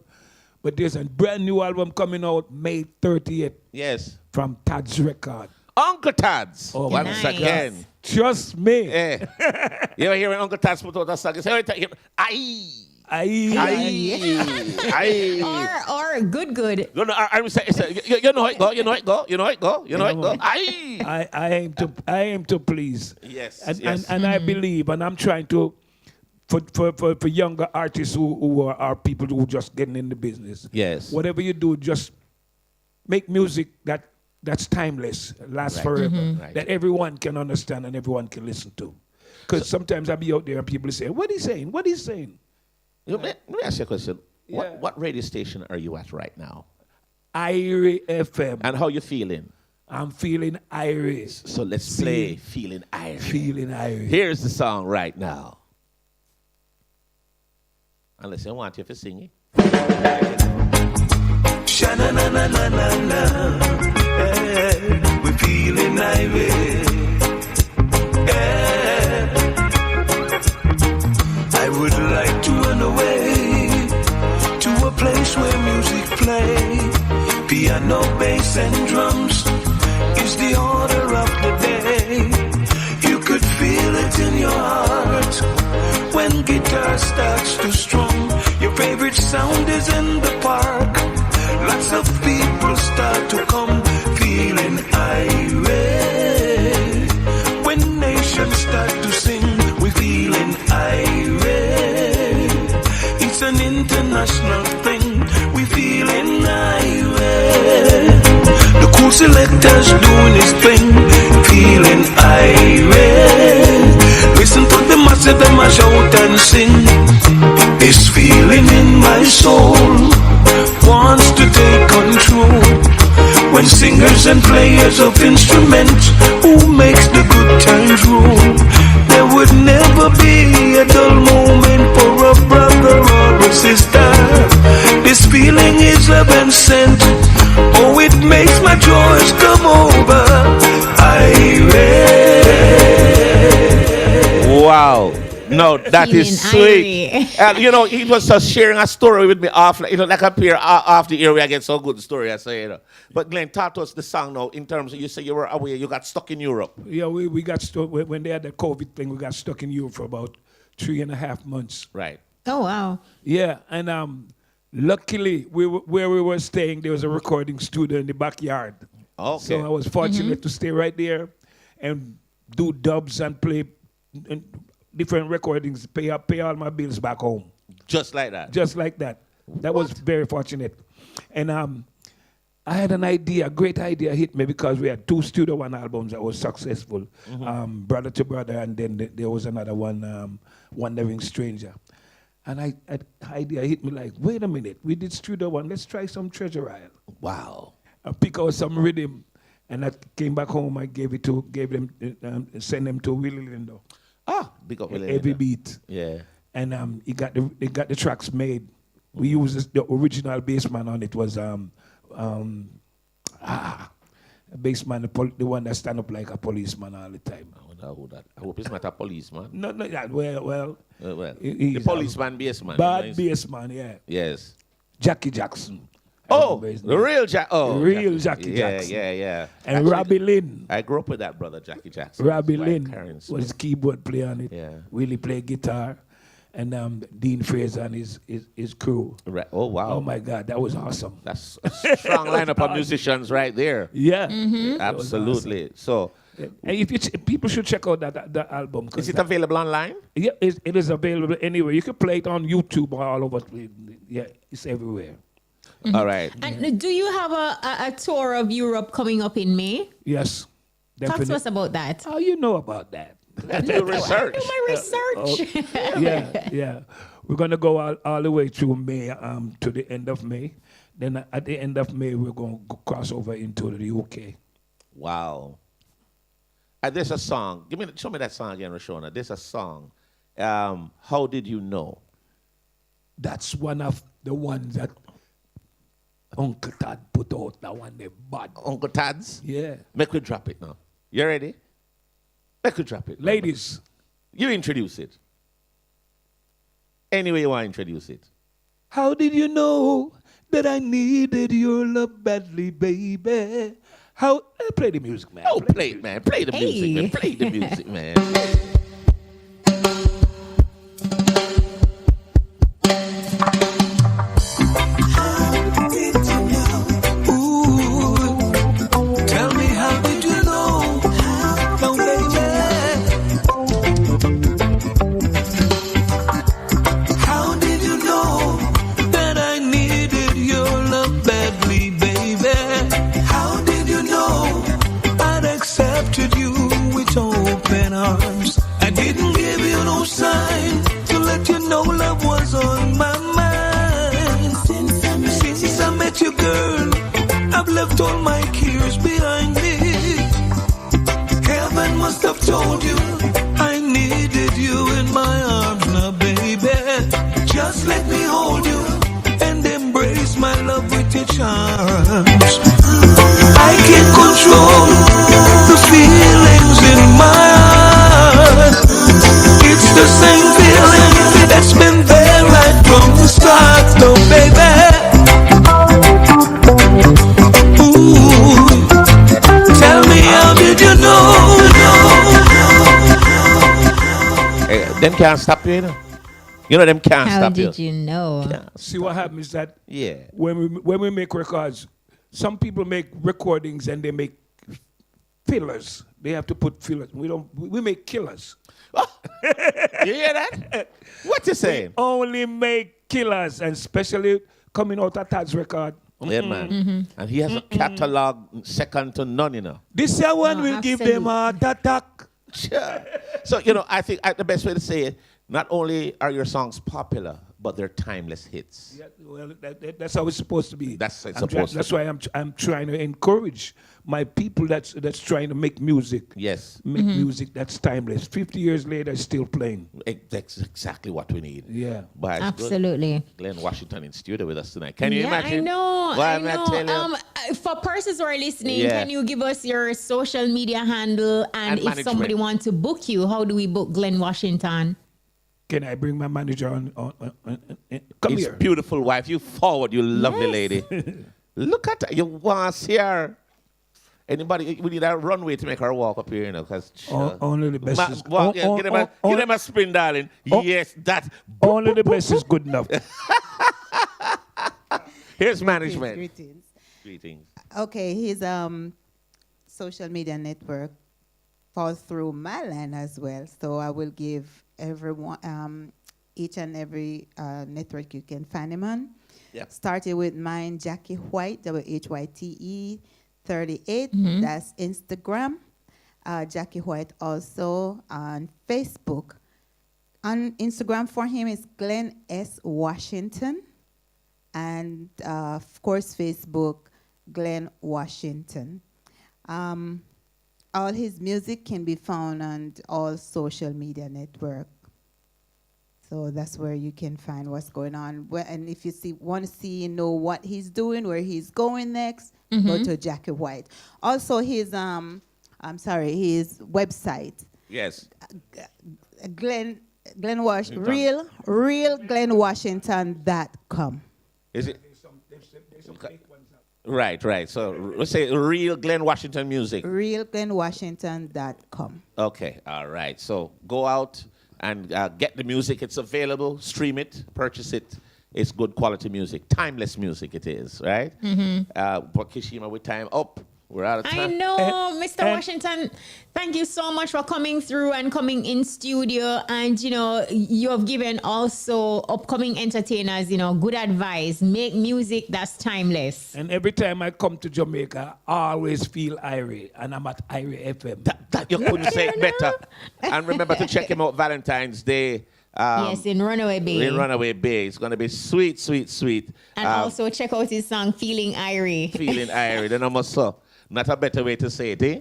But there's a brand new album coming out May 30th. Yes. From Tad's record. Uncle Tad's. Oh, once again. Trust me. Yeah. You ever hear when Uncle Tad's put out a song? Say, aye. Or good. No, I say, you know it go. I aim to please. Yes. And I believe, and I'm trying to. For younger artists who are people who just getting in the business. Yes. Whatever you do, just make music that's timeless, lasts forever, that everyone can understand and everyone can listen to. Because sometimes I'll be out there and people say, what he's saying? Let me ask you a question. Yeah. What radio station are you at right now? Irie FM. And how you feeling? I'm feeling Irie. So let's play Feeling Irie. Feeling Irie. Here's the song right now. Unless I want you to sing it. Sha-na-na-na-na-na-na. Hey, we're feeling irate. Yeah. I would like to run away to a place where music play. Piano, bass, and drums is the order of the day. You could feel it in your heart when guitar starts to strum. Your favorite sound is in the park. Lots of people start to come feeling irate. When nations start to sing, we feeling irate. It's an international thing. We feeling irate. The cool selector's doing his thing, feeling irate. Listen to the massive, them a shout and sing. This feeling in my soul wants to take control. When singers and players of instruments who makes the good times roll, there would never be a dull moment for a brother or a sister. This feeling is heaven sent. Oh, it makes my joys come over. Irate. No, that is sweet. You know, he was just sharing a story with me after, you know, like up here after the year, I get so good story, I say, you know. But Glenn, talk to us the song now in terms of, you say you were away, you got stuck in Europe. Yeah, we got stuck, when they had the COVID thing, we got stuck in Europe for about 3.5 months. Right. Oh, wow. Yeah, and luckily, where we were staying, there was a recording studio in the backyard. Okay. So I was fortunate to stay right there and do dubs and play different recordings, pay all my bills back home. Just like that? Just like that. That was very fortunate. And I had an idea, a great idea hit me because we had 2 Studio One albums that was successful. Brother to Brother, and then there was another one, Wandering Stranger. And the idea hit me like, wait a minute, we did Studio One, let's try some Treasure Isle. Wow. I pick out some rhythm, and I came back home, I gave them, send them to Willie Lindo. Ah, big up Willie Every Lindo. beat. Yeah. And he got the tracks made. We used the original bass man on it was a bass man, the one that stand up like a policeman all the time. I hope it's not a policeman. No, yeah, well. The policeman, bass man. Bad bass man, yeah. Yes. Jackie Jackson. Oh, the real Jackie Jackson. Yeah. And actually, Robbie Lynn. I grew up with that brother, Jackie Jackson. Robbie Lynn was keyboard player on it. Yeah. Willie played guitar. And Dean Fraser and his crew. Right. Oh, wow. Oh, my God, that was awesome. That's a strong lineup of musicians right there. Yeah. Absolutely. So, and people should check out that album. Is it available online? Yeah, it is available anywhere. You can play it on YouTube or all over. Yeah, it's everywhere. All right. And do you have a tour of Europe coming up in May? Yes. Talk to us about that. How you know about that? Do research. Do my research. Yeah. We're gonna go all the way through May to the end of May. Then at the end of May, we're gonna cross over into the UK. Wow. There's a song. Show me that song again, Rashona. There's a song. How Did You Know? That's one of the ones that Uncle Tad put out. That one they bad. Uncle Tad's? Yeah. Make we drop it now. You ready? Make we drop it. Ladies. You introduce it. Any way you want to introduce it. How did you know that I needed your love badly, baby? Play the music, man. Oh, play it, man. Play the music, man. Play the music, man. I didn't give you no sign to let you know love was on my mind. Since I met you, girl, I've left all my cares behind me. Heaven must have told you I needed you in my arms now, baby. Just let me hold you and embrace my love with your charms. I can't control the feelings in my heart. It's the same feeling that's been there right from the start, though, baby. Ooh, tell me how did you know? Hey, them can't stop you, you know. You know them can't How stop you. How did you know? See what happens is that yeah, when we make records, some people make recordings and they make fillers. They have to put fillers. We make killers. You hear that? What you saying? We only make killers, and especially coming out of Tad's record. Yeah, man. And he has a catalog second to none, you know. This year one will give them a attack. So, you know, I think the best way to say it, not only are your songs popular, but they're timeless hits. Yeah, well, that's how it's supposed to be. That's why I'm trying to encourage my people that's trying to make music. Yes. Make music that's timeless. 50 years later, it's still playing. That's exactly what we need. Yeah. But absolutely. Glen Washington in studio with us tonight. Can you imagine? I know. For persons who are listening, can you give us your social media handle? And if somebody wants to book you, how do we book Glen Washington? Can I bring my manager on come His here. beautiful wife. You forward, you lovely lady. Look at her. You want to see her. Anybody, we need a runway to make her walk up here, you know, because only the best is give them a spin, darling. Yes, that. Only the best is good enough. Here's management. Greetings. Okay, his social media network falls through my line as well, so I will give everyone each and every network you can find him on. Yep. Started with mine, Jackie White, WHYTE 38. That's Instagram. Jackie White also on Facebook. On Instagram for him is Glen S. Washington. And of course, Facebook, Glen Washington. All his music can be found on all social media networks. So that's where you can find what's going on. And if you want to know what he's doing, where he's going next, go to Jackie White. Also his his website. Yes. Glen realglenwashington.com. Is it? Right. So let's say Real Glen Washington Music. realglenwashington.com. Okay, all right. So go out and get the music. It's available. Stream it, purchase it. It's good quality music, timeless music. It is, right? But Kishima, with time up, we're out of time. I know, Mr. Washington. Thank you so much for coming through and coming in studio. And you have given also upcoming entertainers, good advice. Make music that's timeless. And every time I come to Jamaica, I always feel Irie, and I'm at Irie FM. That you couldn't say it better. And remember to check him out Valentine's Day. Yes, in Runaway Bay. In Runaway Bay. It's going to be sweet, sweet, sweet. And also check out his song, Feeling Irie. Feeling Irie. Then almost so. Not a better way to say it, eh?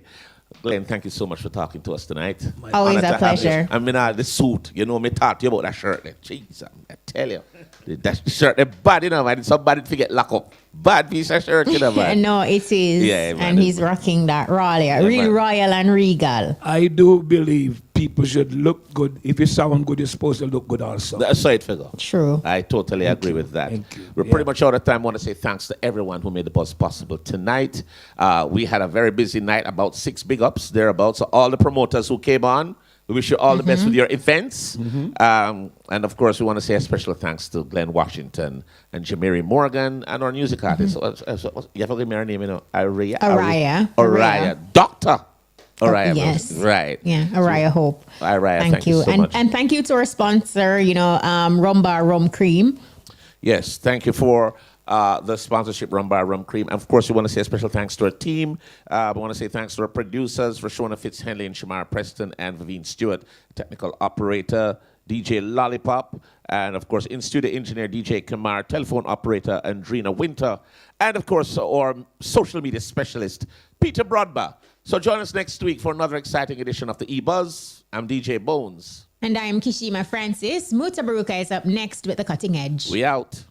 Glenn, thank you so much for talking to us tonight. Always a pleasure. I mean, the suit, me talk to you about that shirt. Jeez, I tell you. That shirt, the bad, man. Somebody forget lock up. Bad piece of shirt, man. No, it is. Yeah, man, and he's rocking that real royal and regal. I do believe people should look good. If you sound good, you're supposed to look good also. That's right, figure. True. I totally agree with that. We're pretty much out of time. I want to say thanks to everyone who made the buzz possible tonight. We had a very busy night, about 6 big ups, thereabouts. So all the promoters who came on, we wish you all the best with your events. And of course, we want to say a special thanks to Glen Washington and Jemere Morgan and our music artist. You have to give me her name, Auraiya. Dr. Auraiya. Yes. Right. Yeah, Auraiya Hope. Auraiya, thank you so much. And thank you to our sponsor, Rumba Rum Cream. Yes, thank you for the sponsorship run by Rum Cream. And of course, we want to say a special thanks to our team. We want to say thanks to our producers, Rashona Fitzhenley and Shamara Preston and Vivine Stewart, technical operator, DJ Lollipop, and of course, in-studio engineer DJ Kamar, telephone operator Andrina Winter, and of course, our social media specialist, Peter Broadba. So join us next week for another exciting edition of the EBUZZ. I'm DJ Bones. And I'm Kishima Francis. Mutabaruka is up next with The Cutting Edge. We out.